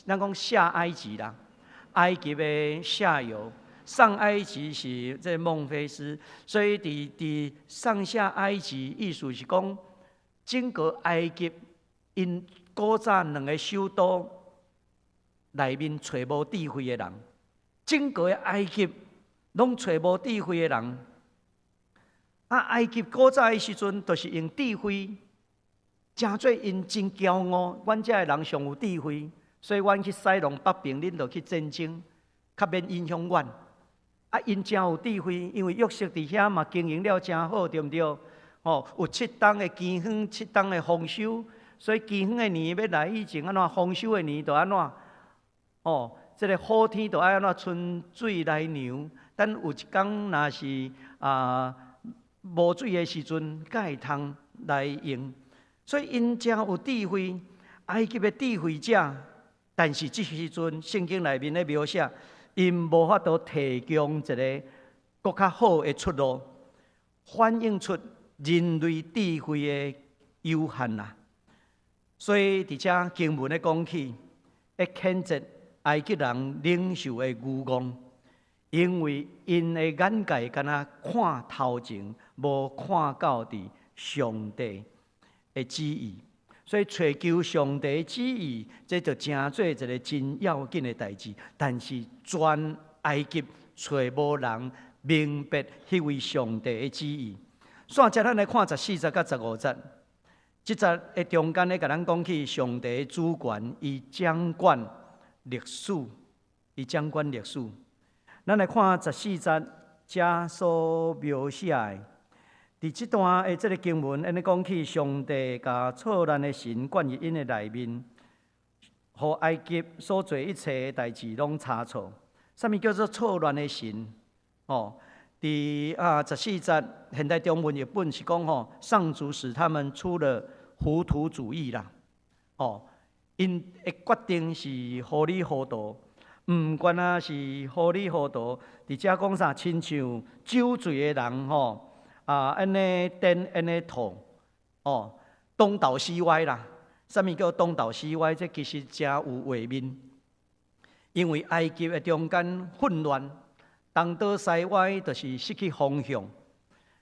咱讲下埃及啦，埃及的下游。上埃及是这孟菲斯，所以伫上下埃及，意思是讲整个埃及因古早两个首都内面找无智慧的人，整个的埃及拢找无智慧的人。埃及古早的时阵，就是用智慧，真做因真骄傲，阮遮的人上有智慧，所以阮去西戎北平，恁就去战争，较免影响阮。因真有智慧，因为约瑟伫遐嘛经营了真好，对毋对？有7冬的饥荒，7冬的丰收，所以饥荒的年要来以前安怎？丰收的年就安怎？这个好天就爱安怎？春水来牛。等有一天若是无水的时阵，才会通来用。所以因真有智慧，埃及的智慧者，但是这时阵圣经内面的描写。因无法度提供一个更较好的出路，反映出人类智慧的有限啦。所以伫遮经文咧讲起，会谴责埃及人领袖的愚妄，因为因的眼界敢若看头前，无看到伫上帝的旨意。所以追求上帝的旨意，这就真做一个真要紧的代志。但是全埃及找无人明白迄位上帝的旨意。线接咱来看14节甲15节，即节的中间咧，甲咱讲起上帝的主权，伊掌管历史，伊掌管历史。咱来看14节，遮所描写的。伫即段的即个经文，安尼讲起，上帝甲错乱的神灌入因的内面，互埃及所做一切的代志拢差错。啥物叫做错乱的神？哦，伫14节现代中文译本是讲上主使他们出了糊涂主义啦。哦，因的决定是糊里糊涂，毋管是糊里糊涂，伫遮讲啥，亲像酒醉的人安尼颠安尼吐，东倒西歪啦。啥物叫东倒西歪？这其实真有画面，因为埃及的中间混乱，东倒西歪，就是失去方向。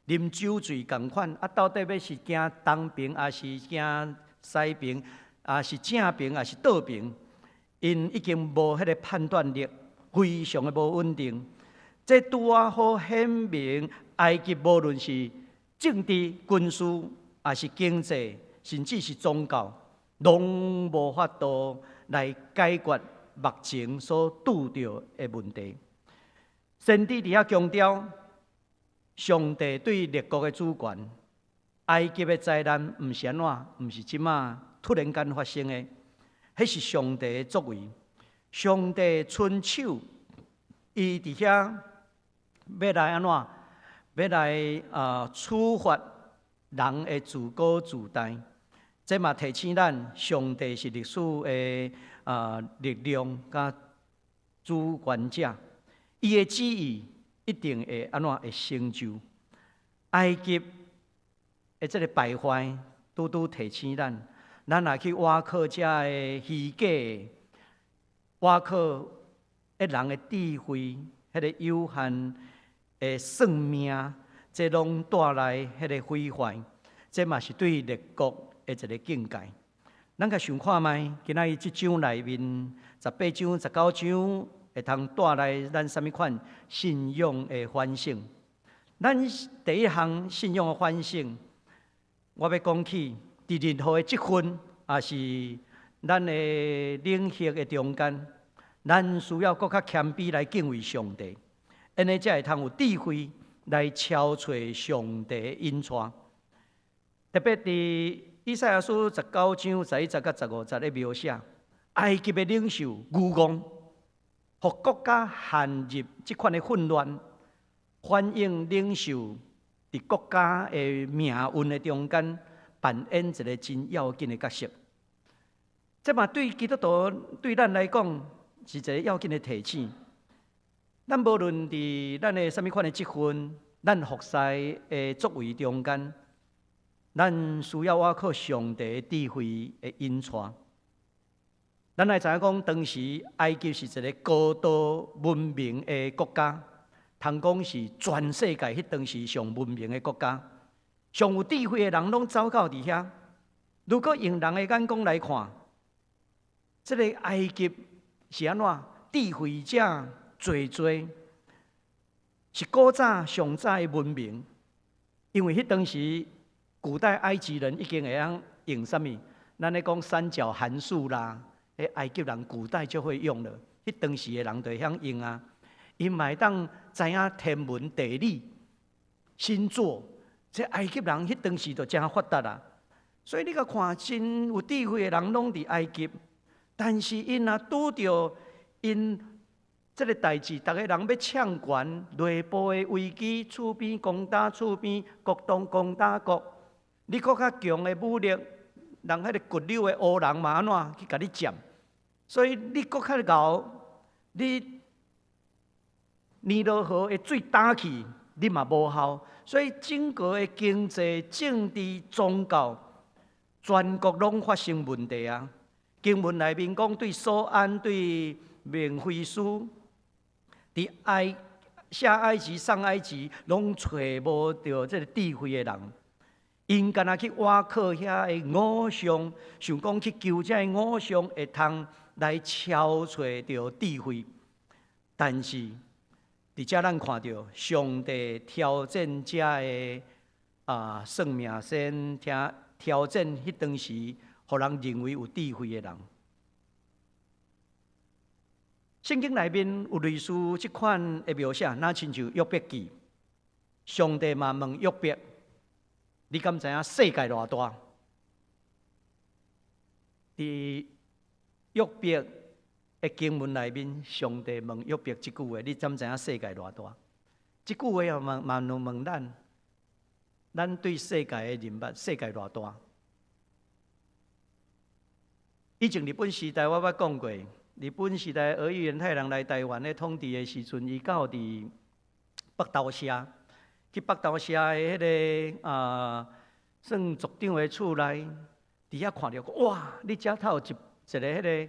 啉酒醉共款，到底要是行东边，还是行西边，还是正边，还是倒边？因已经无迄个判断力，非常的无稳定。这拄好显明，埃及无论是政治、军事，还是经济，甚至是宗教，拢无法度来解决目前所拄着的问题。先知伫遐强调，上帝对列国的主权，埃及的灾难毋是安怎，毋是即马突然间发生的，迄是上帝的作为。上帝伸手，伊伫遐。要来安怎？要来处罚人的自高自大，这嘛提醒咱，上帝是历史的力量甲主权者，伊的旨意一定会安怎会成就。埃及的这个败坏，拄拄提醒咱，咱若去挖靠这个虚假，挖靠一人的智慧，迄个有限。算命，这拢带来迄个毁坏，这嘛是对列国的一个境界。咱甲想看觅，今仔日即章内面18章、19章，会通带来咱什么款信仰的反省？咱第一项信仰的反省，我要讲起，伫任何的积分，也是咱的领域的中间，咱需要更较谦卑来敬畏上帝。安尼才会通有智慧来超找上帝的引带。特别伫以赛亚书19章11节到15节咧描写，埃及的领袖愚妄，互国家陷入即款的混乱，反映领袖伫国家的命运的中间扮演一个真要紧的角色。这嘛对基督徒对咱来讲是一个要紧的提醒。咱无论伫咱的什么款的积分，咱服侍的作为中间，咱需要依靠上帝智慧的引带。咱来知影讲，当时埃及是一个高度文明的国家，通讲是全世界迄当时上文明的国家，上有智慧的人拢走到伫遐。如果用人的眼光来看，这个埃及是安怎？智慧者多，是古早上早的文明。因为迄当时古代埃及人已经会晓用什么？咱咧讲三角函数啦，埃及人古代就会用了。迄当时的人就会晓用啊。因嘛会当知影天文地理、星座，这埃及人迄当时就真发达啦。所以你甲看，真有智慧的人拢伫埃及，但是因若拄着因这个代志，逐个人要抢权，内部的危机，厝边攻打厝边，国东攻打国。你搁较强的武力，人迄个骨溜的乌人嘛安怎去甲你占？所以你搁较牛，你尼罗河的水打去，你嘛无效。所以整个的经济、政治、宗教，全国拢发生问题啊。经文内面讲，对索安、对免费书，伫下埃及、上埃及，拢找无到这个智慧的人。因干那去挖靠遐的偶像，想讲去求这个偶像会通来敲找到智慧，但是伫遮咱看到上帝挑战遮的算命先，挑战迄当时，互人认为有智慧的人。圣经内面有类似即款的描写，那亲像约伯记，上帝嘛问约伯。你敢知影世界偌大？伫约伯的经文内面，上帝问约伯即句话：你怎知影世界偌大？即句话也嘛问咱对世界的认捌，世界偌大？以前日本时代我捌讲过，日本时代俄语原太人来台湾咧统治的时阵，伊到伫北投社。去北投社的迄个算族长的厝内，伫遐看到，哇！你遮头有一个迄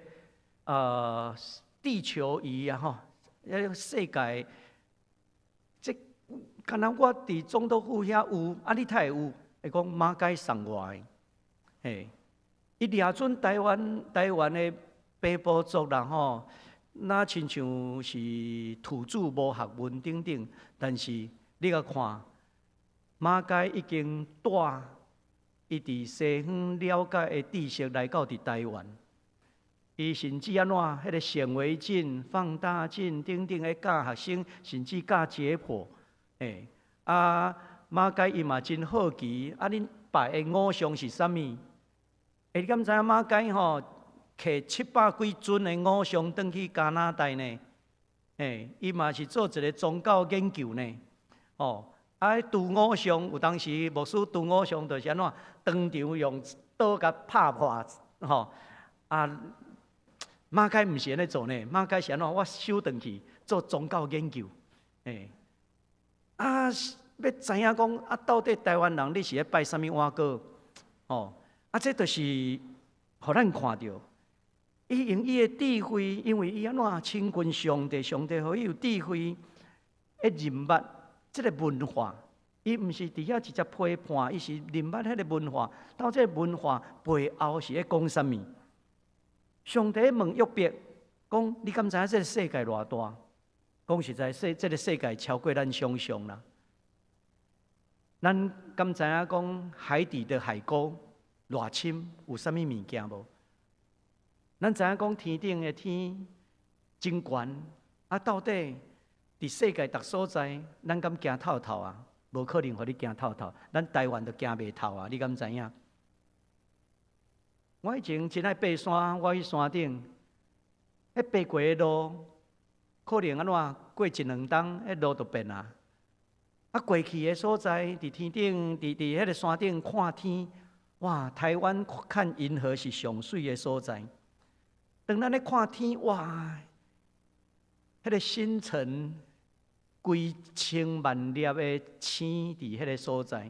个地球仪啊吼，迄个世界，即敢若我伫总督府遐有，你才会有？会讲马街送我的，嘿，伊掠准台湾的北部族人吼，那亲像是土著无学问等等，但是。你甲看，马街已经带伊伫西方了解的知识来到伫台湾，伊甚至安怎，迄个显微镜、放大镜等等的教学生，甚至教解剖，马街伊嘛真好奇，恁拜的偶像是啥物？你敢知影马街吼，摕700几尊的偶像转去加拿大呢？伊嘛是做一个宗教研究呢。拄偶像有当时牧师拄偶像，就是安怎当场用刀甲拍破，马街毋是安尼做呢，马街是安怎？我收转去做宗教研究，要知影讲到底台湾人你是咧拜啥物碗糕？这就是互咱看到，伊用伊的智慧，因为伊安怎亲近上帝，上帝互伊有智慧的认捌。这个文化，伊毋是伫遐直接批判，伊是认捌迄个文化。到这个文化背后是咧讲啥物？上帝问约伯讲：你敢知影这个世界偌大？讲实在，这个世界超过咱想象啦。咱敢知影讲海底的海沟偌深，有啥物物件无？咱知影讲天顶的天真悬，到底？伫世界逐所在，咱敢行透透啊？无可能互你行透透。咱台湾都行袂透啊！你敢知影？我以前真爱爬山，我去山顶，爬过的路，可能安怎过1-2冬，路就变啊。过去的所在，伫天顶，伫迄个山顶看天，哇！台湾看银河是上水的所在。当咱咧看天，哇！迄个星辰。几千万粒的星伫迄个所在，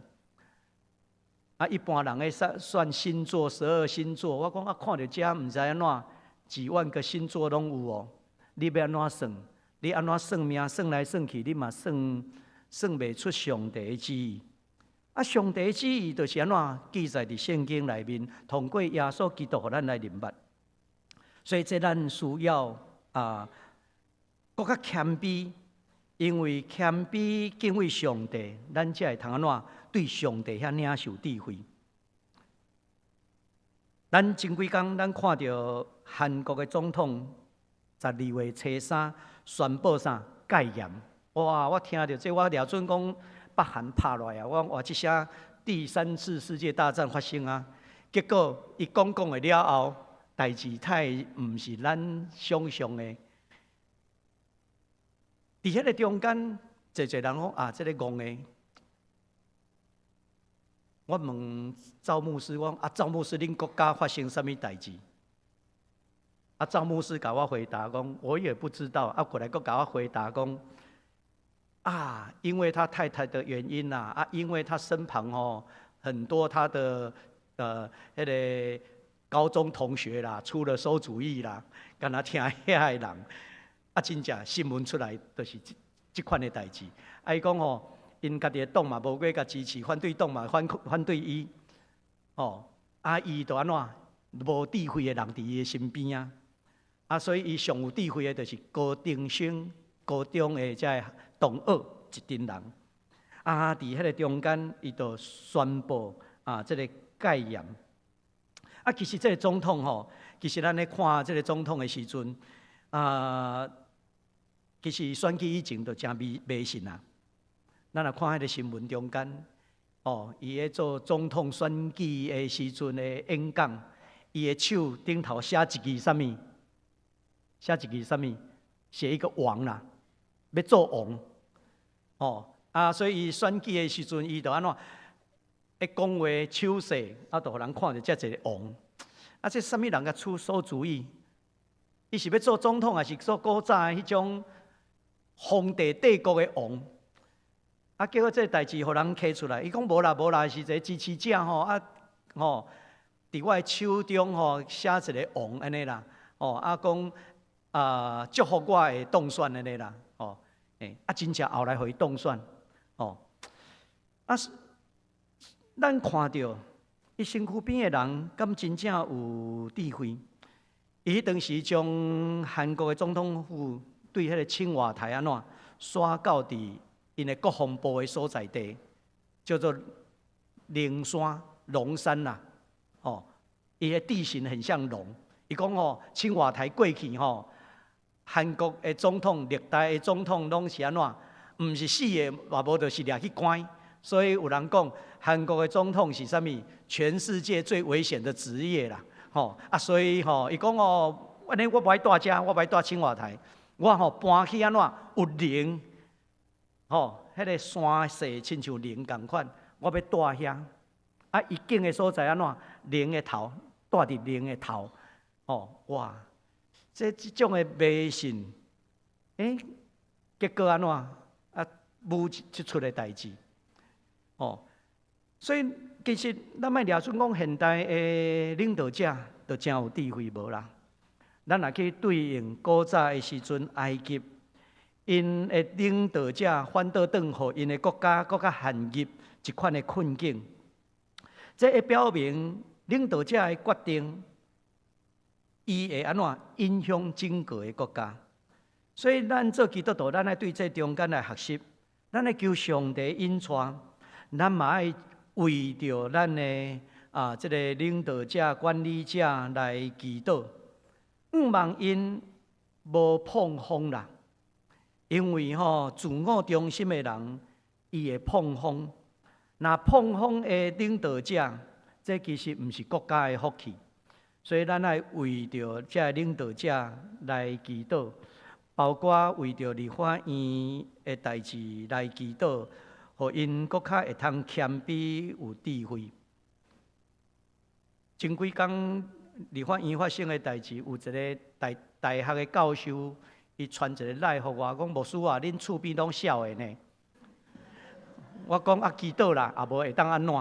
一般人咧算星座，12星座。我讲看到遮，毋知安怎，几万个星座拢有哦。你要安怎算？你安怎算命？算来算去，你嘛算袂出上帝的旨意。上帝的旨意就是安怎记载伫圣经内面，通过耶稣基督，互咱来明白。所以这咱需要更较谦卑。因为谦卑敬畏上帝，咱才会通安怎对上帝遐领受智慧。咱前几工咱看到韩国的总统12月初3宣布啥戒严，哇！我听到这，我了准讲北韩拍落来啊！我这些第3次世界大战发生啊，结果伊讲的了后，代志太毋是咱想象的。伫迄个中间，侪人讲这个戆的。我问赵牧师，我讲赵牧师，恁国家发生什么代志？赵牧师甲我回答讲，我也不知道。过来佫甲我回答讲，啊，因为他太太的原因啦，啊，因为他身旁很多他的那个高中同学啦，出了馊主意啦，敢若听遐个人，啊，真正新闻出来就是这款的代志。啊，伊讲因家己的党嘛无过甲支持，反对党嘛反对伊，啊，伊就安怎无智慧的人伫伊的身边啊，啊，所以伊上有智慧的就是高中生、高中的这同学一群人，啊，伫迄个中间，伊就宣布啊，这个戒严。啊，其实这个总统其实咱咧看这个总统的时阵，啊，其实选举以前就真迷信啊。咱若看迄个新闻中间，伊咧做总统选举的时阵的演讲，伊的手顶头写一字啥物？写一字啥物？写一个王啦，要做王。所以伊选举的时阵，伊就安怎？一讲话手势，啊，就互人看着遮一个王。啊，这啥物人甲出馊主意？伊是要做总统，还是做古早的迄种皇帝帝国的王？啊，结果这代志互人揢出来，伊讲无啦，是一个支持者伫我的手中写一个王安尼啦，啊讲祝福我会当选安尼啦，真正后来互伊当选，咱看到伊身躯边的人，敢真正有智慧？伊迄当时将韩国的总统府对迄个青瓦台安怎刷到伫因的国防部的所在地，叫做龙山啦。伊的地形很像龙。伊讲青瓦台过去韩国的总统、历代的总统拢是安怎？毋是死的，也无就是掠去关。所以有人讲，韩国的总统是啥物？全世界最危险的职业啦。所以伊讲安尼我不爱住遮，我不爱住青瓦台，我搬去安怎有灵？迄个山势亲像灵共款，我要住遐。啊，伊景的所在安怎？灵的头，住伫灵的头。哇！这种的迷信，结果安怎？啊，舞出的代志。所以其实咱莫抓准讲现代的领导者，就真有智慧无啦。咱若去对应古早的时阵，埃及因的领导者反倒转互因的国家更较陷入一款的困境。这会表明领导者的决定，伊会安怎影响整个的国家。所以咱做基督徒，咱爱对这中间来学习，咱爱求上帝引带。咱嘛爱为着咱的这个领导者、管理者来祈祷，毋望因无碰风啦。因为自我中心的人，伊会碰风。那碰风的领导者，这其实毋是国家的福气。所以咱爱为着这领导者来祈祷，包括为着立法院的代志来祈祷。互因搁较会通谦卑有智慧。前几工立法院发生的代志，有一个大学的教授，伊传一个赖互我，讲牧师啊，恁厝边拢少的呢。我讲啊，祈祷啦，也无会当安怎？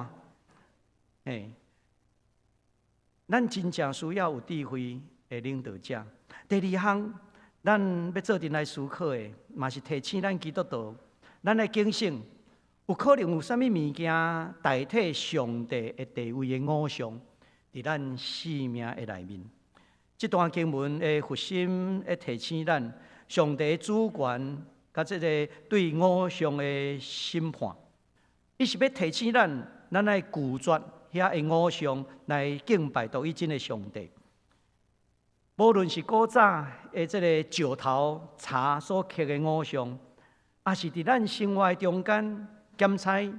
咱真正需要有智慧的领导者。第二项，咱要做阵来思考的，嘛是提醒咱基督徒，咱的警醒。有可能有啥物物件代替上帝的地位的偶像，伫咱生命的内面。这段经文的核心的提醒咱，上帝主权甲这个对偶像的审判，伊是要提醒咱爱拒绝遐的偶像来敬拜独一真的上帝。无论是古早的这个石头茶所刻的偶像，也是伫咱生活中间。检查有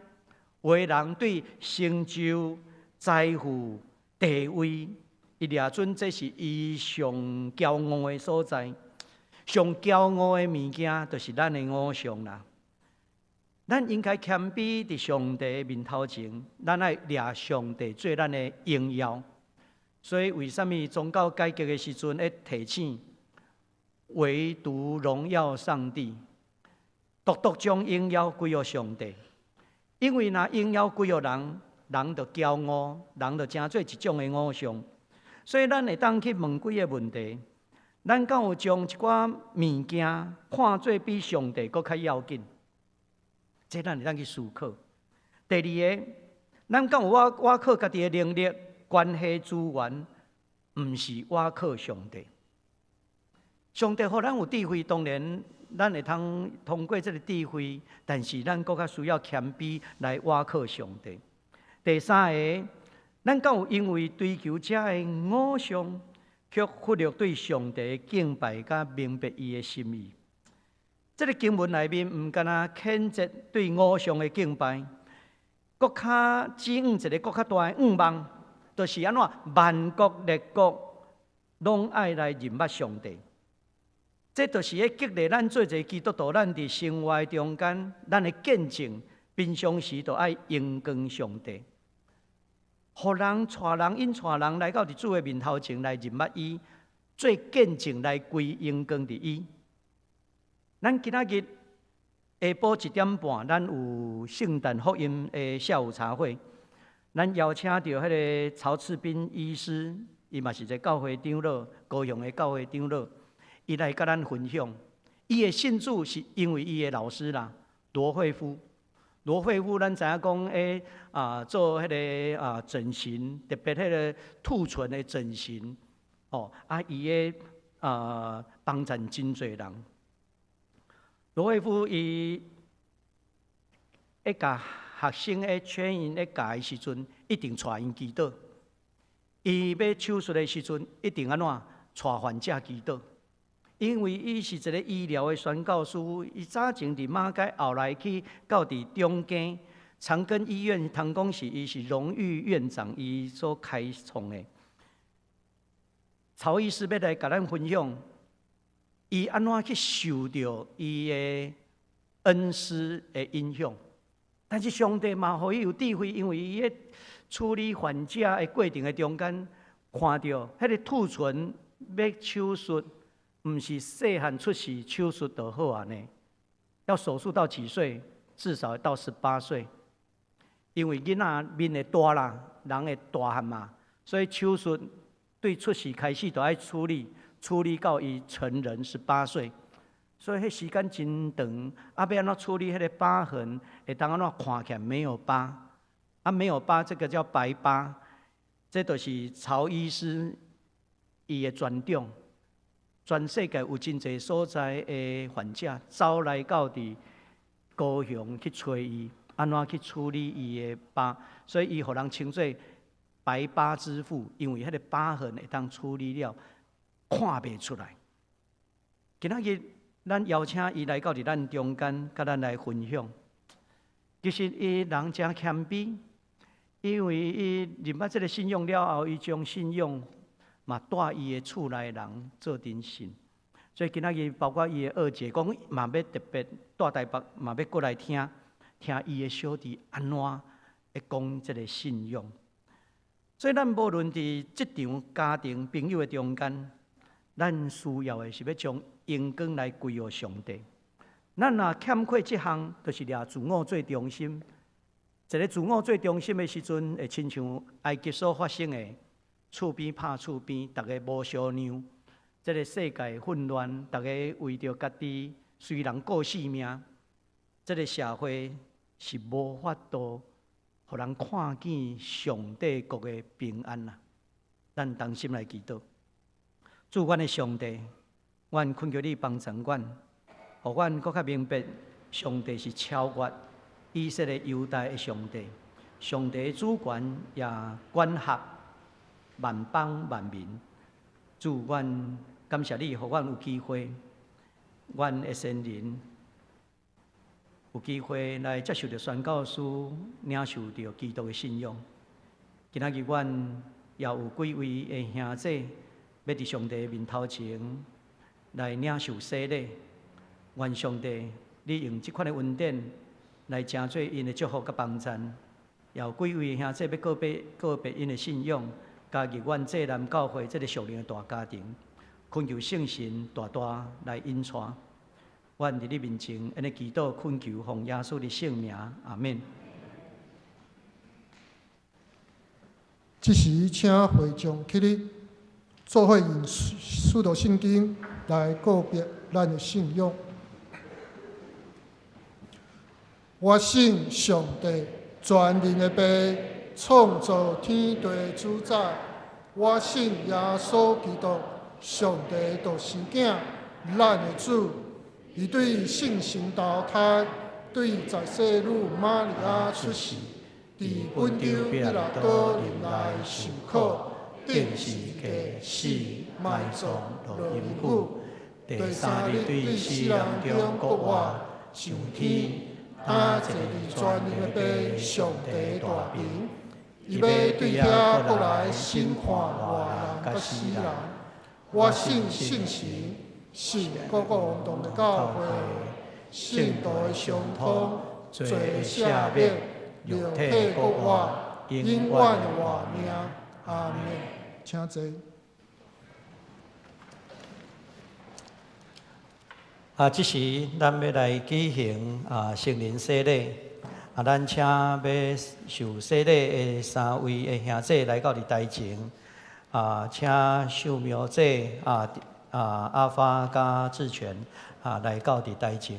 的人对成就、财富、地位，伊掠准这是伊上骄傲的所在。上骄傲的物件，就是咱的偶像啦。咱应该谦卑伫上帝面头前，咱爱掠上帝做咱的荣耀。所以为什么宗教改革的时阵，会提醒唯独荣耀上帝？独独将荣耀归予上帝。因为若荣耀归予人，人就骄傲，人就成做一种的偶像。所以咱会当去问几个问题：咱敢有将一寡物件看做比上帝搁较要紧？这咱会当去思考。第二个，咱敢有我靠家己的能力、关系、资源，毋是我靠上帝。上帝互咱有智慧，当然咱会通过这个智慧，但是咱搁较需要谦卑来倚靠上帝。第三个，咱敢有因为追求这的偶像，却忽略对上帝的敬拜，甲明白伊的心意？这个经文内面毋干那谴责对偶像的敬拜，搁较指引一个搁较大的愿望，就是安怎万国列国拢爱来认捌上帝。这就是咧激励咱做一个基督徒，咱伫生活中间，咱的见证，平常时就爱荣光上帝，互人带人引带人来到伫主的面头前来认捌伊，做见证来归荣光伫伊。咱今仔日下晡1点半，咱有圣诞福音的下午茶会，咱邀请到迄个曹次斌医师，伊嘛是一个教会长老，高雄的教会长老。伊来甲咱分享，伊的信主是因为伊的老师啦，罗惠夫。罗惠夫，咱知影讲做迄个整形，特别迄个兔唇的整形，伊的帮衬真侪人。罗惠夫伊甲学生咧劝因咧教的时阵，一定带因祈祷。伊要手术的时阵，一定安怎带患者祈祷。因为伊是一个医疗的宣教师，伊早前伫马街，后来去到伫中间长庚医院，通讲是伊是荣誉院长，伊所开创的。曹医师要来甲咱分享，伊安怎去受到伊的恩师的影响，但是上帝嘛，互伊有智慧，因为伊咧处理患者的过程的中间，看到迄个兔唇要手术。毋是细汉出世手术就好安尼，要手术到几岁？至少到18岁，因为囡仔面会大啦，人会大汉嘛，所以手术对出世开始就要处理到伊成人18岁，所以迄时间真长。要安怎处理迄个疤痕？会当安怎看起来没有疤？没有疤，这个叫白疤，这就是曹医师伊的专长。全世界有真侪所在的患者走来到伫高雄去找伊，安怎去处理伊的疤，所以伊互人称作白疤之父，因为迄个疤痕会当处理了，看袂出来。今仔日咱邀请伊来到伫咱中间，甲咱来分享。其实伊人真谦卑，因为伊认捌这个信仰了后，伊将信仰。嘛，带伊的厝内人做真信，所以今仔日包括伊的二姐讲，嘛要特别带台北，嘛要过来听伊的小弟安怎会讲这个信仰。所以咱无论伫职场、家庭、朋友的中间，咱需要的是要将荣光来归予上帝。咱若欠缺这项，就是掠自我做中心。一个自我做中心的时阵，会亲像埃及所发生的。厝边拍厝边，大家无相让。这个世界混乱，大家为着家己虽然顾性命，这个社会是无法度，互人看见上帝国的平安啦。咱同心来祈祷，主阮的上帝，阮恳求你帮助阮，互阮更较明白，上帝是超越以色列犹大的上帝，上帝的主权也管辖。万邦万民，主，阮感谢你，互阮有机会，阮的先人有机会来接受着宣教师，领受着基督的信仰。今仔日阮也有几位的兄弟，要伫上帝面头前来领受洗礼。愿上帝，你用这款的恩典来成做因的祝福甲帮助。也有几位兄弟要告别因的信仰。加入阮济南教会这个属灵的大家庭，恳求圣神大大来引带。阮伫你面前，安尼祈祷恳求，奉耶稣的圣名，阿免。即时，请会众起立，做伙用使徒圣经来告别咱的信仰。我信上帝，全能的爸，创造天地的主宰。我信耶稣基督，上帝独生囝，咱的主。伊对圣神投胎，对在世女玛利亚出世，伫本丢比拉多林内受苦，定是假死，埋葬落阴府。第三日对死人中国活，上天，他坐伫全能的爸上帝大名，伊要对遐国来审判活人甲死人。我信圣神。信各个王同的教会，信道的相通，罪的赦免，肉体国活，永远的活命。阿门。请坐。即时咱要来举行成人洗礼。咱请要受洗礼的3位的兄弟来到伫台前。请秀苗姐阿发加志全来到伫台前。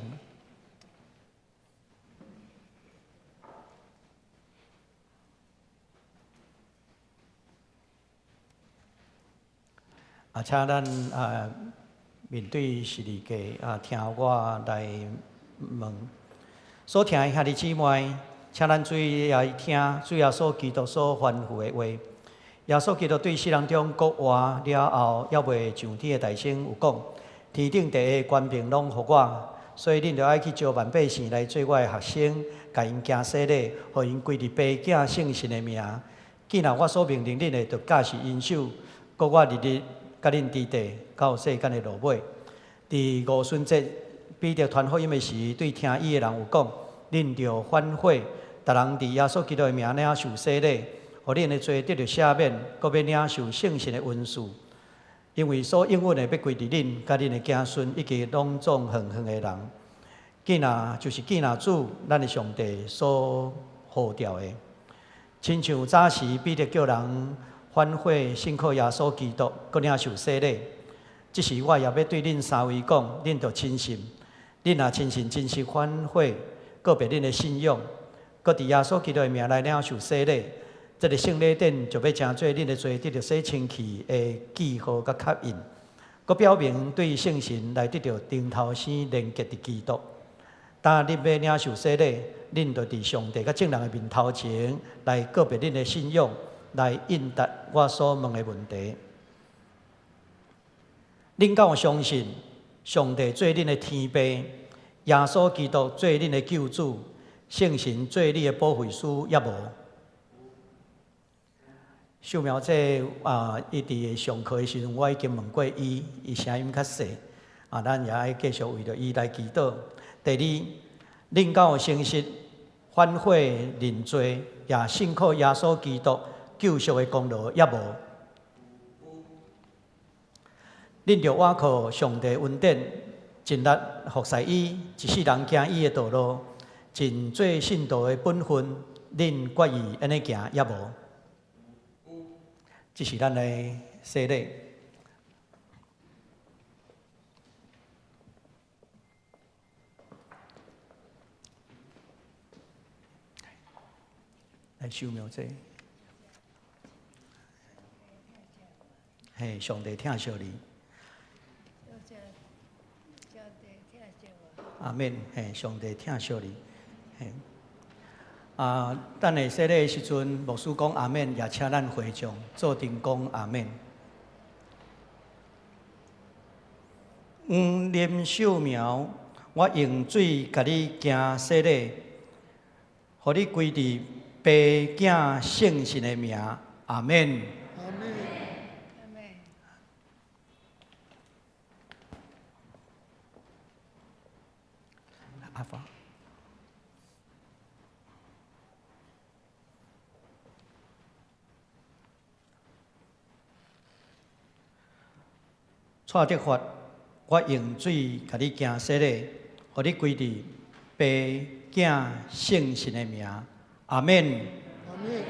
请咱面对十字架听我来问，所听的兄弟姊妹，请咱注意来听主耶稣基督所吩咐的话。耶稣基督对世人中国话了后，还未上天的大声有讲：天顶地下权柄拢予我，所以恁着爱去招万百姓来做我的学生，甲因行洗礼，互因归入爸囝圣神的名。既然我所命令恁的，着驾是因守，搁我日日甲恁伫地，到世间的落尾。伫五旬节，彼得传福音的时，对听伊的人有讲：恁着反悔，逐人伫耶稣基督的名领受洗礼。互恁的罪得到赦免，搁要领受圣神的恩赐，因为所应允的要归伫恁，甲恁的子孙以及拢总远远的人。既然主，咱的上帝所呼召的，亲像早时彼得叫人反悔信靠耶稣基督，搁领受洗礼。即时我也要对恁3位讲，恁着亲信，恁若亲信真实反悔，告别恁的信仰，搁伫耶稣基督的名来领受洗礼。这个圣礼典就要成做恁的罪得到洗清气的记号甲刻印，佮表明对圣神来得到顶头生连结的基督。当恁要领受洗礼，恁就伫上帝甲众人的面头前来告别恁的信仰，来应答我所问的问题。恁敢有相信上帝做恁的天父，耶稣基督做恁的救主，圣神做你的保惠师，抑无？秀苗姐伊伫上课的时阵，我已经问过伊，伊声音较细，咱也爱继续为着伊来祈祷。第二，恁敢有诚实反悔认罪，也信靠耶稣基督救赎的功劳，抑无？恁着倚靠上帝恩典，尽力服侍伊，一世人行伊的道路，尽做信徒的本分，恁决意安尼行，抑无？这是咱的洗礼。来修苗这，嘿，上帝听小你。阿免，嘿，上帝听小你，嘿。等下洗礼的时阵，牧师讲阿免，也请咱会众做阵讲阿免。黄林秀苗，我用水甲你行洗礼，互你归伫爸囝圣神的名，阿免。阿门。阿发。蔡德发，我用水甲你行洗礼，互你归伫爸、囝、圣神的名，阿免。阿门。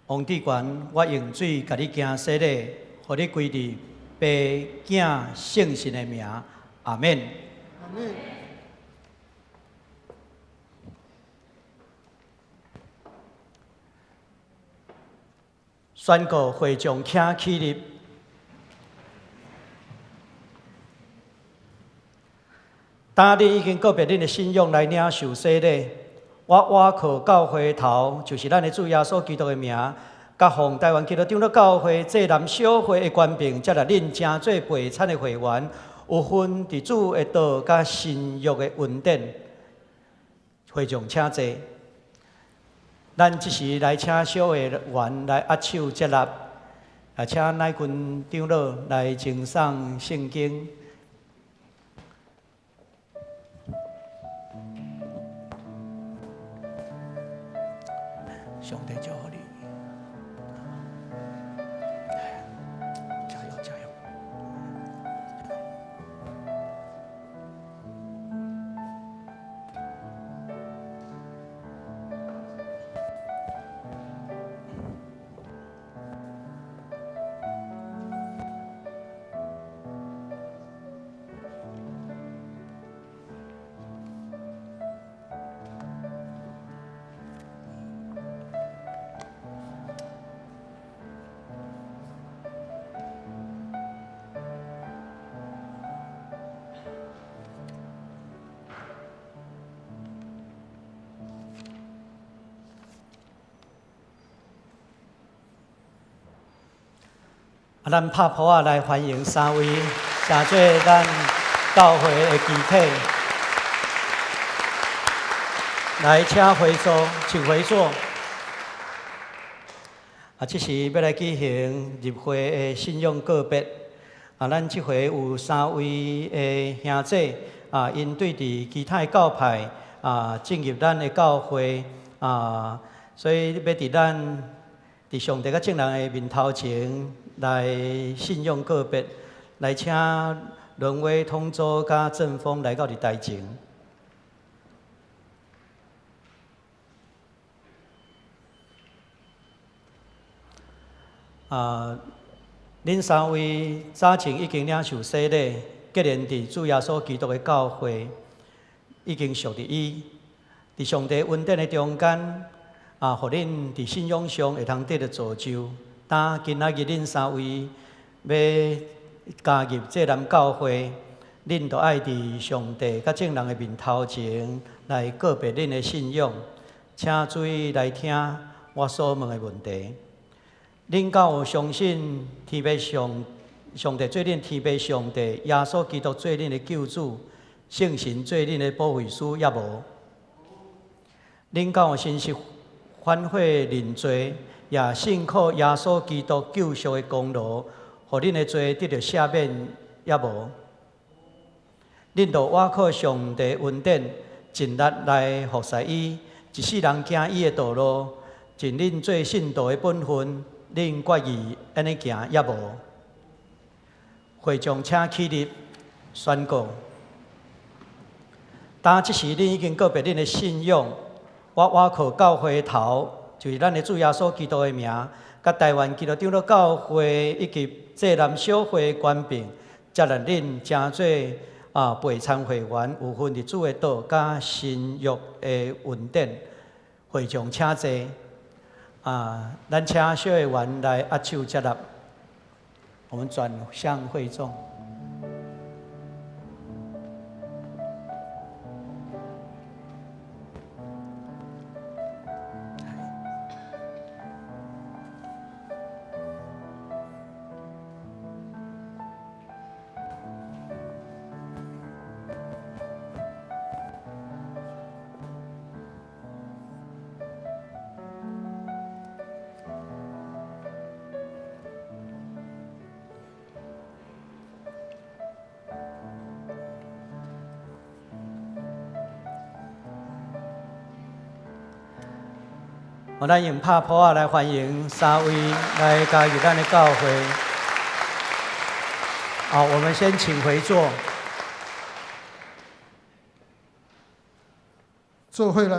王帝权，我用水甲你行洗礼，互你归伫爸、囝、圣神的名，阿免。阿门。宣告会众请起立。当你已经告别恁的信仰来领受洗礼，我靠教会头，就是咱的主耶稣基督的名，甲奉台湾基督长老教会济南小会的官兵，接来恁正做陪产的会员，有份伫主的道甲新约的恩典，会众请坐。咱即时来请小会员来握手接纳，也请乃群长老来呈送圣经。上帝祝福你，加油加油！咱拍谱来欢迎三位成做咱教会的基体，来请回座，请回座。这是要来举行入会的信仰告别。咱这回有三位的兄姐因对伫其他的教派进入咱的教会所以要伫咱伫上帝甲正人的面头前。来信仰告别，来请轮伟同组甲正风来到伫台前。恁三位早前已经领受洗礼，结连伫主耶稣基督的教会，已经属伫伊，伫上帝恩典的中间，互恁伫信仰上会通得到造就。当今仔日恁三位要加入济南教会，恁就爱伫上帝甲正人的面头前来告别恁的信仰。请注意来听我所问的问题。恁敢有相信天父上帝做恁天父上帝，耶稣基督做恁的救主，圣神做恁的保惠师，也无？恁敢有信息反悔认罪？也信靠耶稣基督救赎的功劳，互恁的罪得到赦免，也无？恁就倚靠上帝恩典，尽力来服侍伊，一世人行伊的道路，尽恁做信徒的本分，恁决意安尼行，也无？会众请起立，宣告：当即时恁已经告别恁的信仰，我倚靠教会的头。就是咱的主耶稣基督的名，甲台湾基督长老教会以及济南小会官兵，接来恁正做陪参会员，有份伫主的道甲新约的恩典，会众请坐。咱请小会员来握手接纳，我们转向会众。咱用拍谱啊来欢迎3位来加入咱的教会。好，我们先请回座。做伙来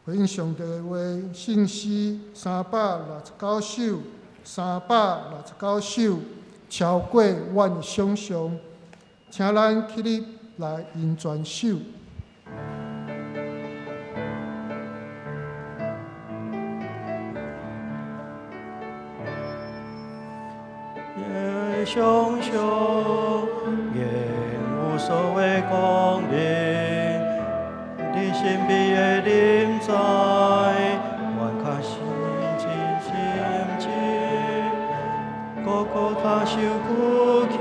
回应上帝的话，信诗369首，369首，超过阮的想象，请咱起立来吟全首。想象，愿无所谓光临，你神秘的临在，愿较心情心情，个个他受苦气，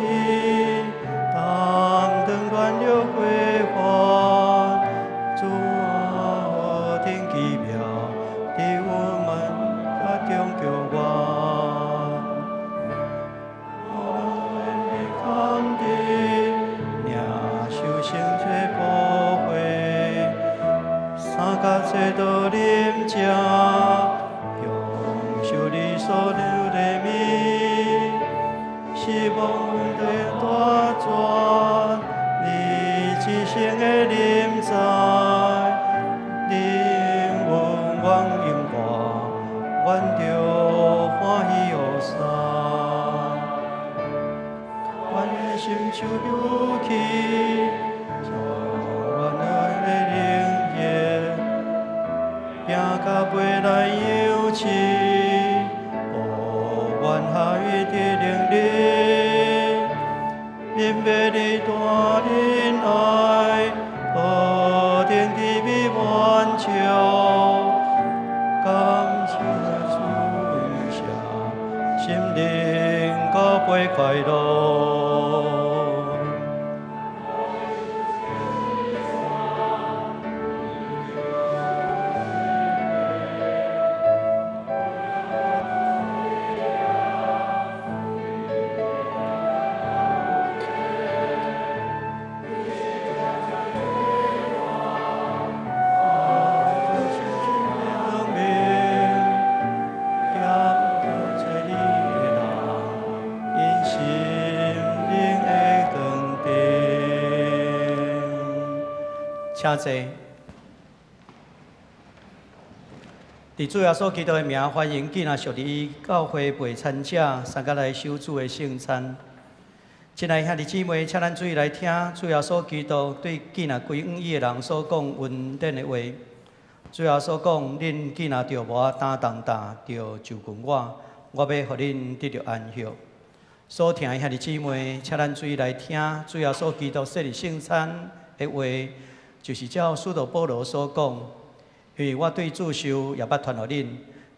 当等乱流归还，主啊，天奇妙，伫我们家中救我。最多啉食，享受你所留的米，希望阮的大转，你一生的临在，你阮愿永活，愿着欢喜无散，阮的心就有气。甲背来游戏，哦，愿下雨的灵力，因为你大仁爱，何等地比万秋，感谢主下，心灵甲背快乐。请坐。伫主耶稣基督的名，欢迎今仔属于教会陪餐者参加来守主的圣餐。亲爱兄弟姊妹，请咱注意来听主耶稣基督对今仔规往伊的人所讲恩典的话。主耶稣讲：恁今仔着无担重担，着就近我，我要互恁得到安息。所听的兄弟姊妹，请咱注意来听主耶稣基督设立圣餐的话。就是照使徒保罗所讲，因为我对主受也捌传互恁，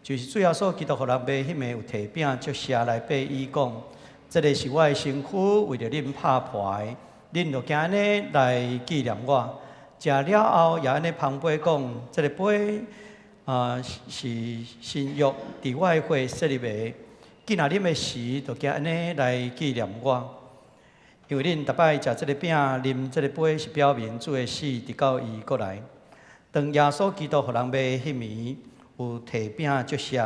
就是主耶稣基督互人买迄暝有提饼接下来背伊讲，这个是我的身躯，为着恁拍破的，恁就今安尼来纪念我。食了后也安尼旁杯讲，这个杯是新约伫我的血设立的，今仔啉的时就今安尼来纪念我。因为恁逐摆食这个饼、啉这个杯，是表明主的死直到伊过来。当耶稣基督互人买迄暝有提饼祝谢，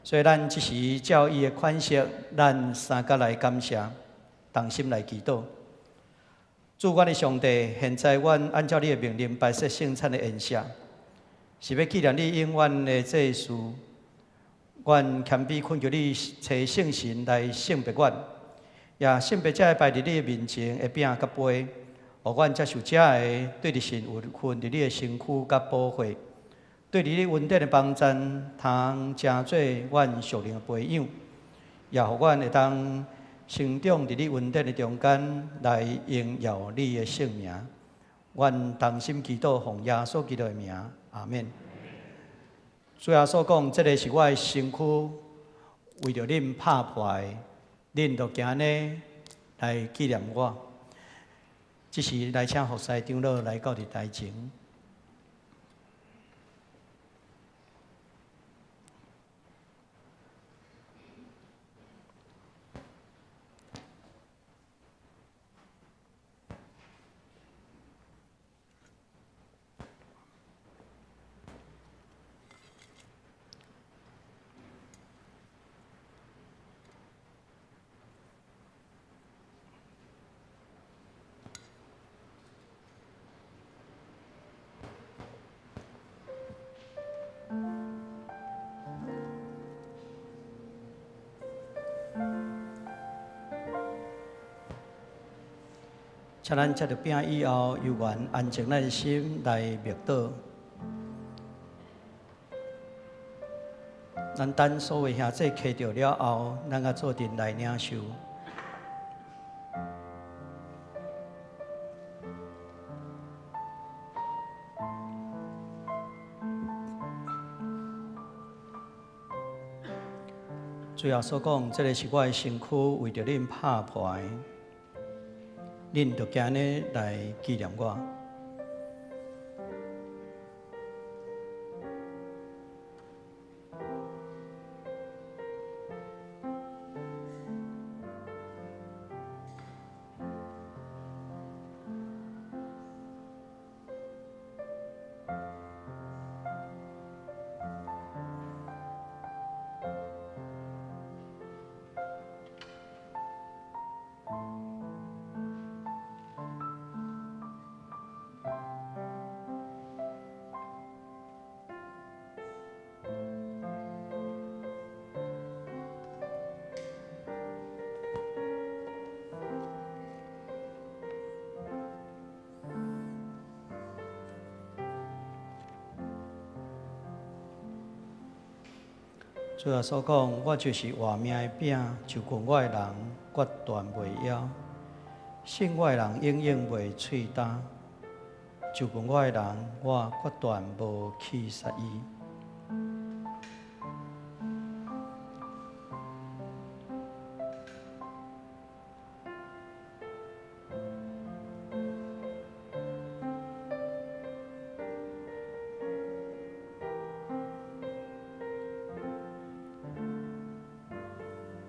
所以咱即时照伊的款式，咱三甲来感谢，同心来祈祷。主阮的上帝，现在阮按照你的命令摆设圣餐的宴席，是要纪念你永远的祭事。阮谦卑恳求你找圣神来圣别阮。也圣别者摆伫你的面前的饼甲杯，互阮接受者的对日神有份伫你的身躯甲保护，对你恩典的帮赞，通成做阮属灵的培养，也互阮会当成长伫你恩典的中间，来荣耀你的圣名。阮同心祈祷，奉耶稣基督的名，阿免。主耶稣讲，这个是我的身躯，为着恁拍破的。恁就今日来纪念我，即时来请服侍长老来到伫台前。请咱食着饼以后，犹原安静咱的心来默祷。咱等所有兄弟摕着了后，咱甲做阵来领受。最后所讲，这个是我的身躯，为着恁拍破的，恁着今日来纪念我。最后所讲，我就是活命的饼，就困我的人决断袂枵，信我的人永远袂喙焦，就困我的人，我决断无去杀伊。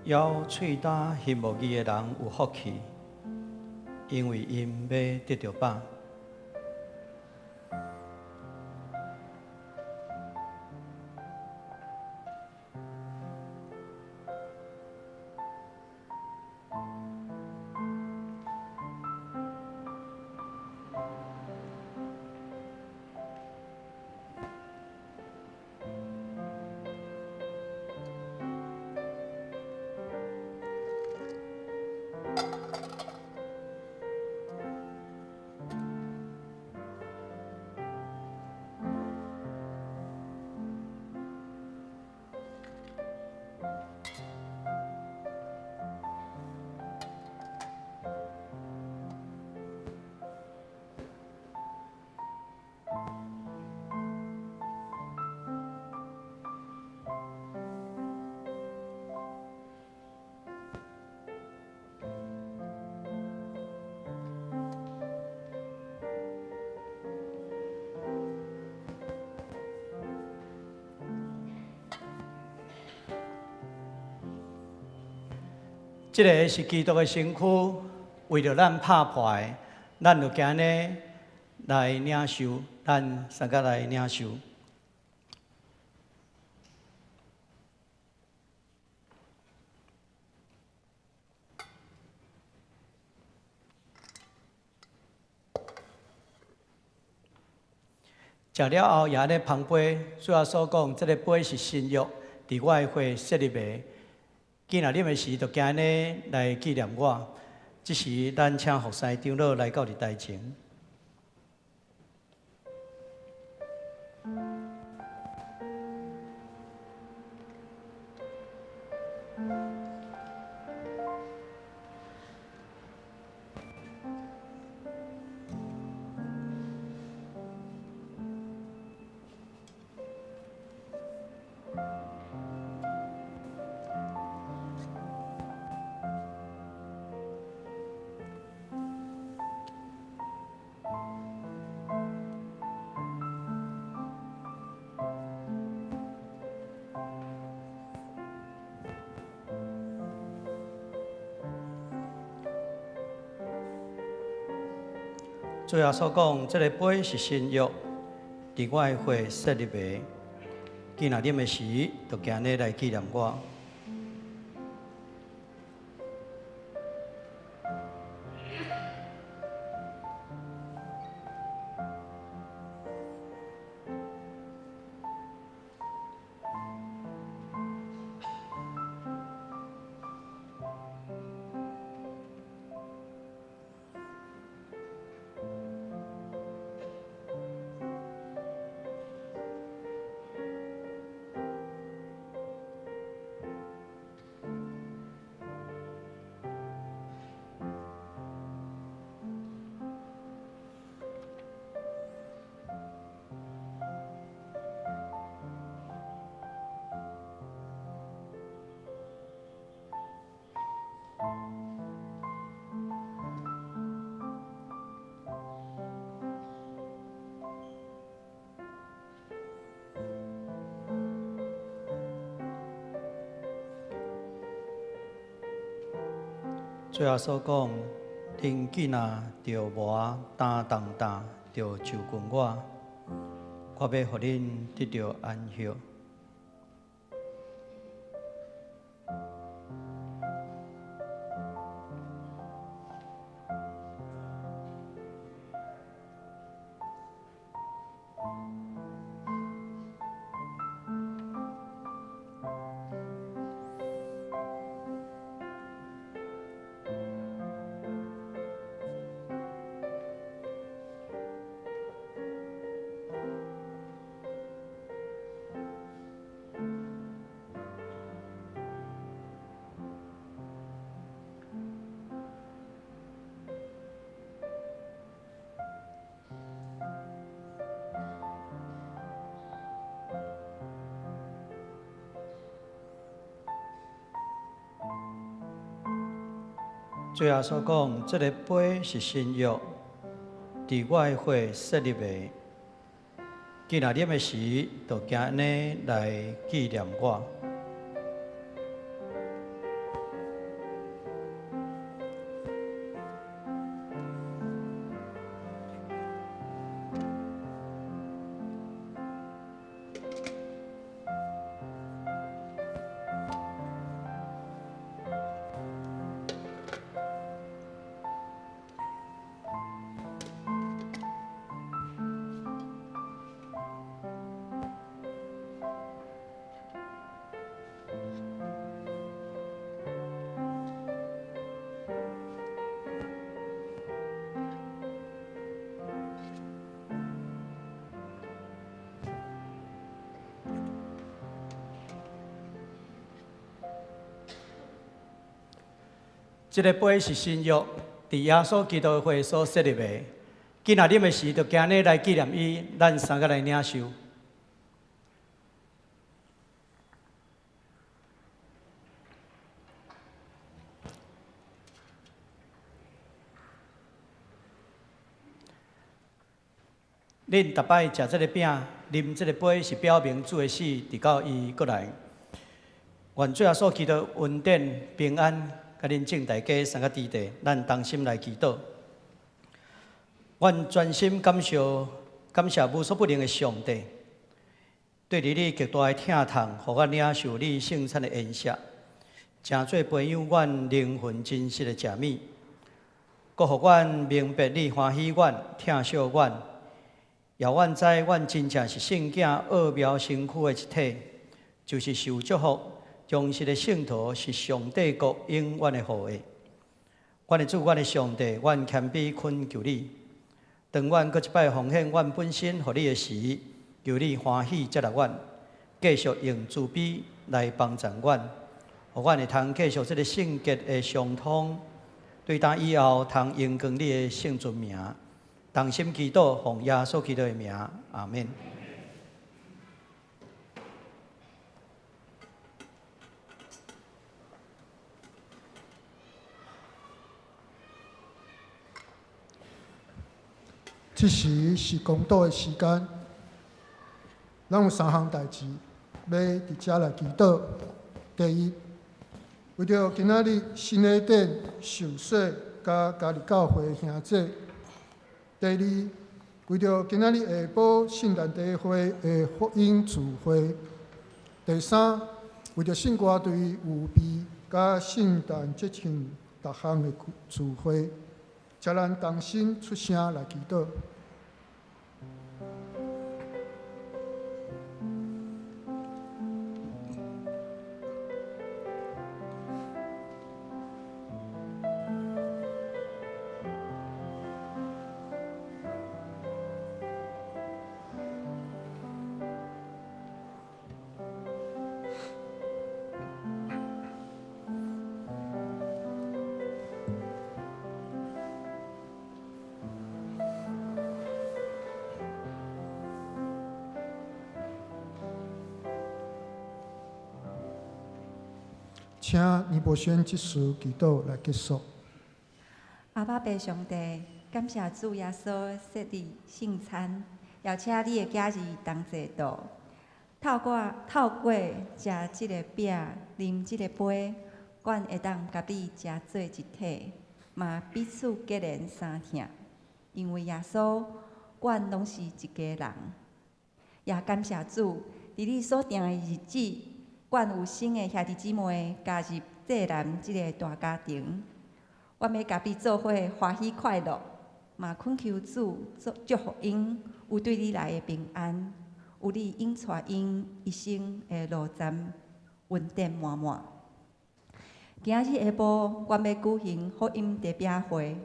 枵喙焦、翕无义的人有福气，因为因要得到饱。这个是基督的身躯，为着咱拍破的，咱就今日来领受，咱三个来领受。食了后，也咧旁杯，最后所讲，这个杯是新约，伫我的血设立的。既然啉的时，就今日来纪念我。这时，咱请服侍长老来到伫台前。最后所讲，这个杯是新约，伫我的血设立的。既然啉的时，就今日来纪念我。最后所讲，恁囡仔着磨担重担，着就近我，我要互恁得到安息。最后所讲，这个杯是新约，伫我的血设立的。既然啉的时，就今日来纪念我。这个杯是新约，伫耶稣基督的血所设立的。今仔啉的时，就今日来纪念伊，咱三个来领受。恁逐摆食这个饼、啉这个杯，是表明主的死，直到伊过来。愿最后所祈祷恩典、平安。甲恁敬大家三个弟弟，咱同心来祈祷。愿专心感谢无所不能的上帝，对你极大的疼痛，互我领受你圣餐的恩赦，诚做培养阮灵魂真实的食物，搁互阮明白你欢喜阮、疼惜阮，也阮知阮真正是圣囝奥妙身躯的一体，就是受祝福。忠实的信徒是上帝国永远的后裔。阮的主，阮的上帝，阮谦卑恳求你，当阮搁一摆奉献阮本身，互你的时，求你欢喜接纳阮，继续用慈悲来帮助阮，互阮会通继续这个圣洁的相通，对当以后通荣光你的圣尊名，同心祈祷，奉耶稣基督的名，阿门。这时是公道的时间，咱有三项代志要伫遮来祈祷。第一，为着今仔日新的殿受洗甲家己教会的兄弟；第二，为着今仔日下晡圣诞地会的福音聚会；第三，为着圣歌队预备甲圣诞节庆逐项的聚会。请咱同心出声来祈祷。请尼泊轩即时祈祷来结束。阿爸爸上帝，感谢主耶稣设立圣餐，邀请你的家人同齐道，透过食即个饼、啉即个杯，阮会当甲你诚做一体，嘛彼此结连相疼。因为耶稣，阮拢是一家人。也感谢主，伫你所定的日子，阮有新的兄弟姊妹加入济南即个大家庭。阮要甲你做伙欢喜快乐，嘛恳求主祝福因有对你来的平安，有你引带因一生的路站稳定满满。今日下晡，阮要举行福音代表会。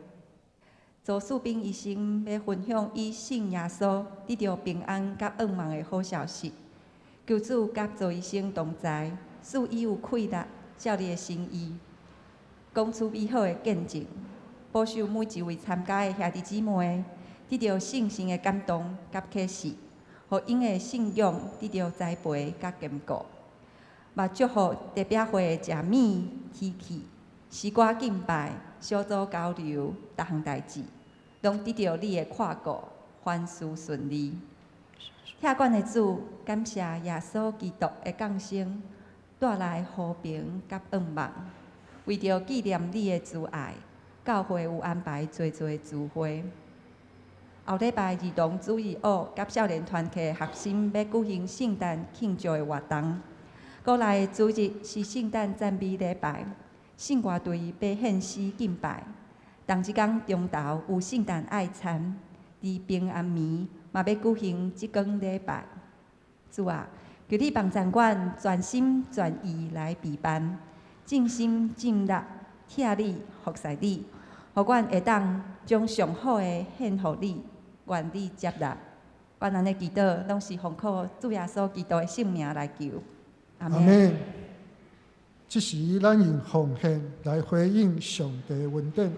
周树斌医生要分享以信耶稣得到平安甲恩望的好消息，求主甲周医生同在，使伊有气力照你的心意，讲出美好的见证，保守每一位参加的兄弟姊妹得到信心的感动甲启示，互因的信仰得到栽培甲坚固。嘛祝福代表会的食米、天气、诗歌敬拜、小组交流，各项代志，拢得到你的看顾，凡事顺利。遐管的主，感谢耶稣基督的降生，带来和平甲恩望。为着纪念你的慈爱，教会有安排多聚会。后礼拜儿童主日学甲少年团体学生要举行圣诞庆祝的活动。过来主日是圣诞赞美礼拜，圣乐队要献诗敬拜。同一天中昼有圣诞爱餐，伫平安暝嘛要举行即天礼拜。主啊，求你帮助阮全心全意来陪伴，尽心尽力听你服侍你，互阮会当将上好的献互你，愿你接纳。阮安尼祈祷，拢是奉靠主耶稣基督的圣名来求。阿门。这时，咱用奉献来回应上帝的恩典。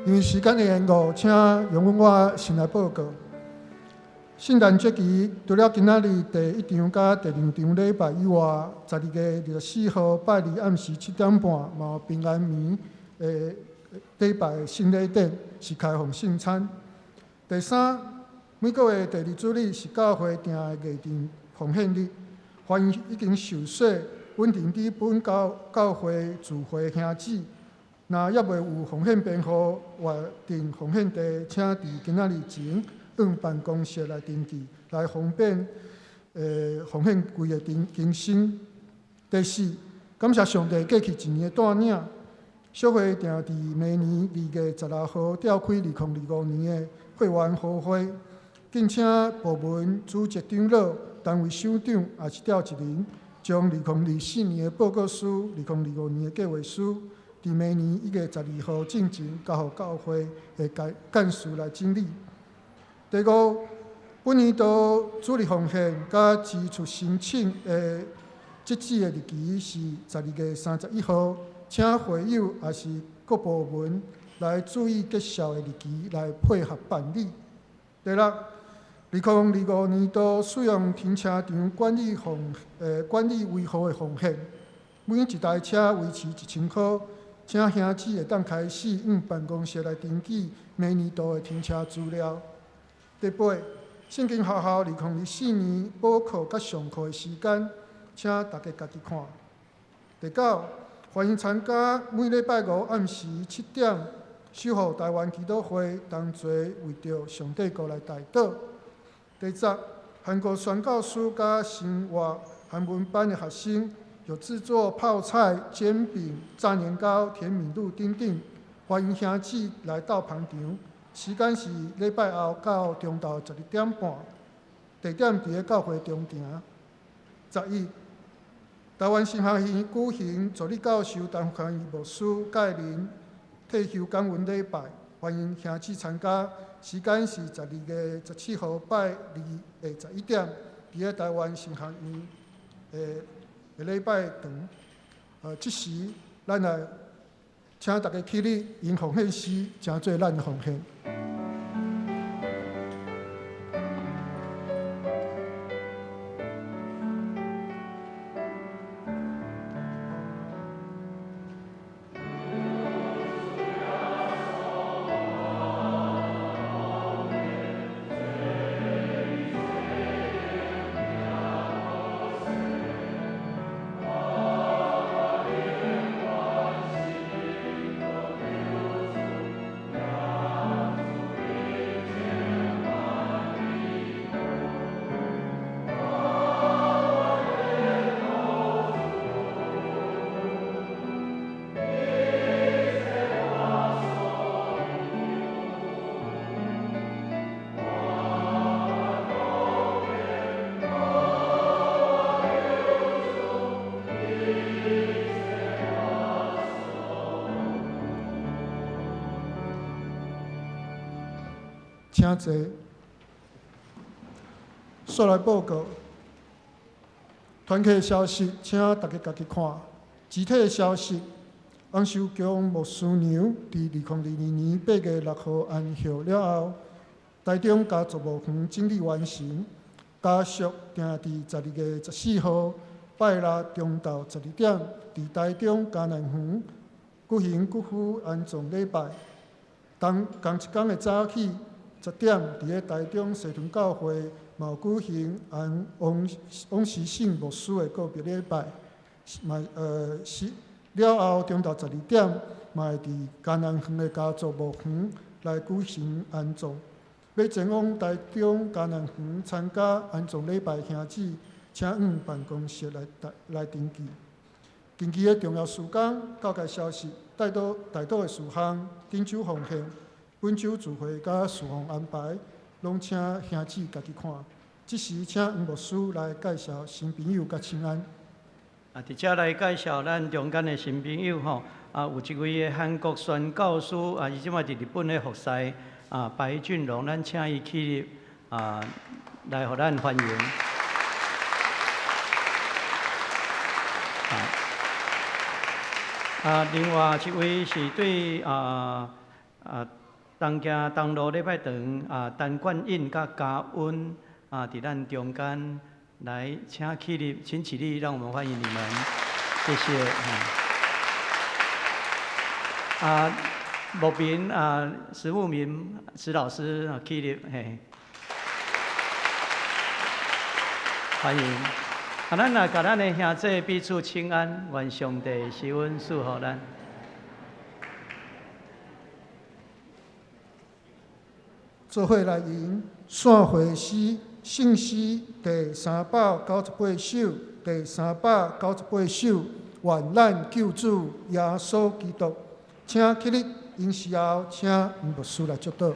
因为时间的缘故，请容阮我先来报告。圣诞节期除了今仔日第一场甲第二场礼拜以外，12月24号拜二暗时7点半，嘛有平安暝的礼拜圣礼典是开放圣餐。第三，每个月第二主日是教会定的月定奉献日，凡已经受洗、稳定伫本教会聚会兄姊，若还未有奉献编号或定奉献地，请伫今仔日前往办公室来登记，来方便奉献规个更新。第四，感谢上帝过去一年的带领，小会定伫明年2月16号召开2025年的会员好会，敬请部门主席长老、单位首长也是调一人，将2024年的报告书、2025年的计划书，伫明年1月12号进前交予教会的干事来整理。第五，本年度主日奉献甲支出申请的截止的日期是12月31号，请会友也是各部门来注意结束的日期来配合办理。第六，2025年度使用停车场管理维护的奉献，每一台车维持1000块，请兄姊会当开始往办公室来登记明年度的停车资料。第八，圣经学校2024年补课甲上课的时间，请大家家己看。第九，欢迎参加每礼拜五暗时7点，守护台湾祈祷会，同齐为着上帝国来代祷。第十，韩国宣教师甲生活韩文班的学生，有制作泡菜、煎饼、炸年糕、甜米露等等，欢迎兄姊来到旁场。时间是礼拜后到中昼12点半，地点伫咧教会中庭。11，台湾新学院举行助理教授陈宽义牧师介仁退休感恩礼拜，欢迎兄姊参加。时间是12月17号拜二下11点，伫咧台湾新学院的礼拜堂。即时咱来请大家起立，用奉献诗，诚做咱的奉献。请坐。说来报告，团契消息，请大家家己看。集体消息，洪秀强牧师娘伫2022年8月6號安歇了後，台中家族墓园整理完成，家属定伫12月14號拜六中晝12點，伫台中嘉南園舉行骨灰安葬禮拜。同一天的早起10點，伫咧台中西屯教會嘛有舉行王时信牧師的告別禮拜。了後中晝12點，嘛會伫嘉南園的家族墓園來舉行安葬。要前往台中嘉南園參加安葬禮拜兄姊，請往辦公室來登記。近期的重要事項、教界消息、大島的事項、珍酒奉獻、本酒聚會甲事項安排，攏請兄姊家己看。即時請黃牧師來介紹新朋友甲親安。伫遮来介紹咱中間的新朋友吼，有一位的韓國宣教師，伊即馬伫日本咧服侍，白俊龍，咱請伊起立，來互咱歡迎。另外一位是對東行東路禮拜堂陳冠印甲嘉恩伫咱中間。来，请起立，请起立，让我们欢迎你们，谢谢。牧民石牧民石老师起立，嘿，欢迎。咱甲咱的兄弟彼此请安，愿上帝施恩赐福咱。做伙来吟散会诗。圣诗第398首，第398首，愿咱救主耶稣基督，请起立，因时后请牧师来祝祷。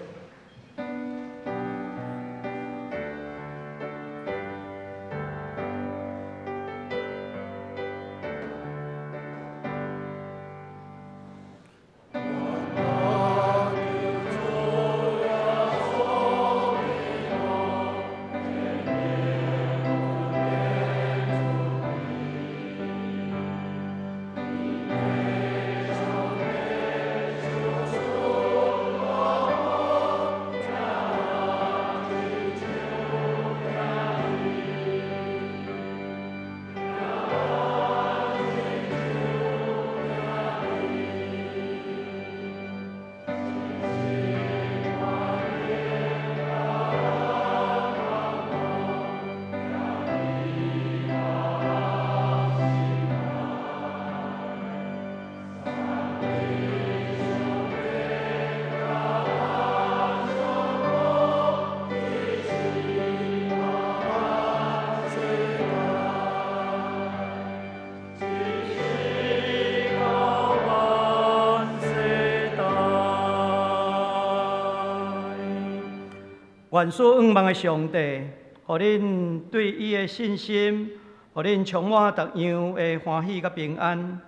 愿所仰望的上帝，互恁对伊的信心，互恁充满各样的欢喜甲平安，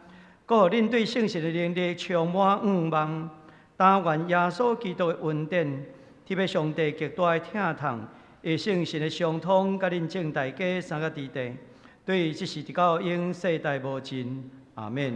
搁互恁对圣神的能力充满仰望。但愿耶稣基督的恩典，特别上帝极大的疼痛，以圣神的相通，甲恁正大家三个地地，对即时直到永世代无尽。阿免。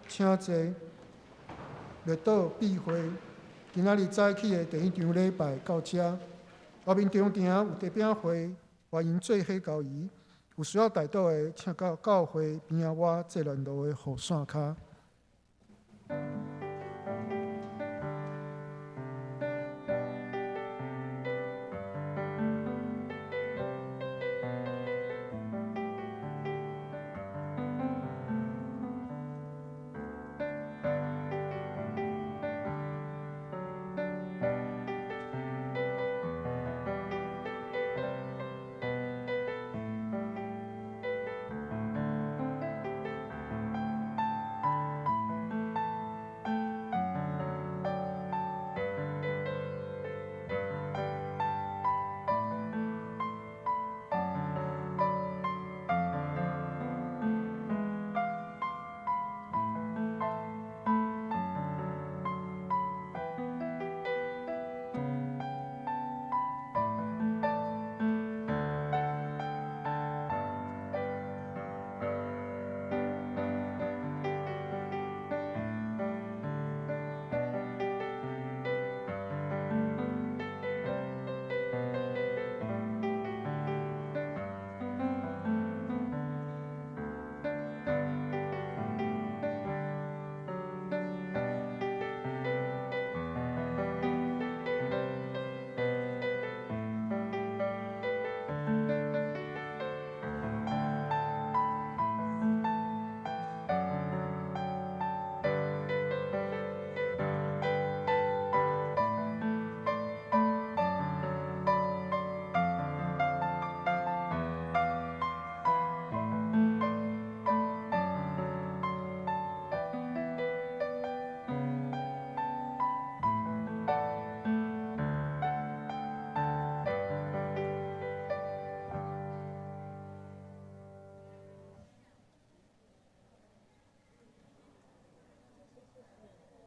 请坐，列岛闭会，今仔日早起的第一场礼拜到这。后面中庭有地饼会，欢迎做伙交易。有需要带到的，请到教会边仔外这段路的雨伞骹。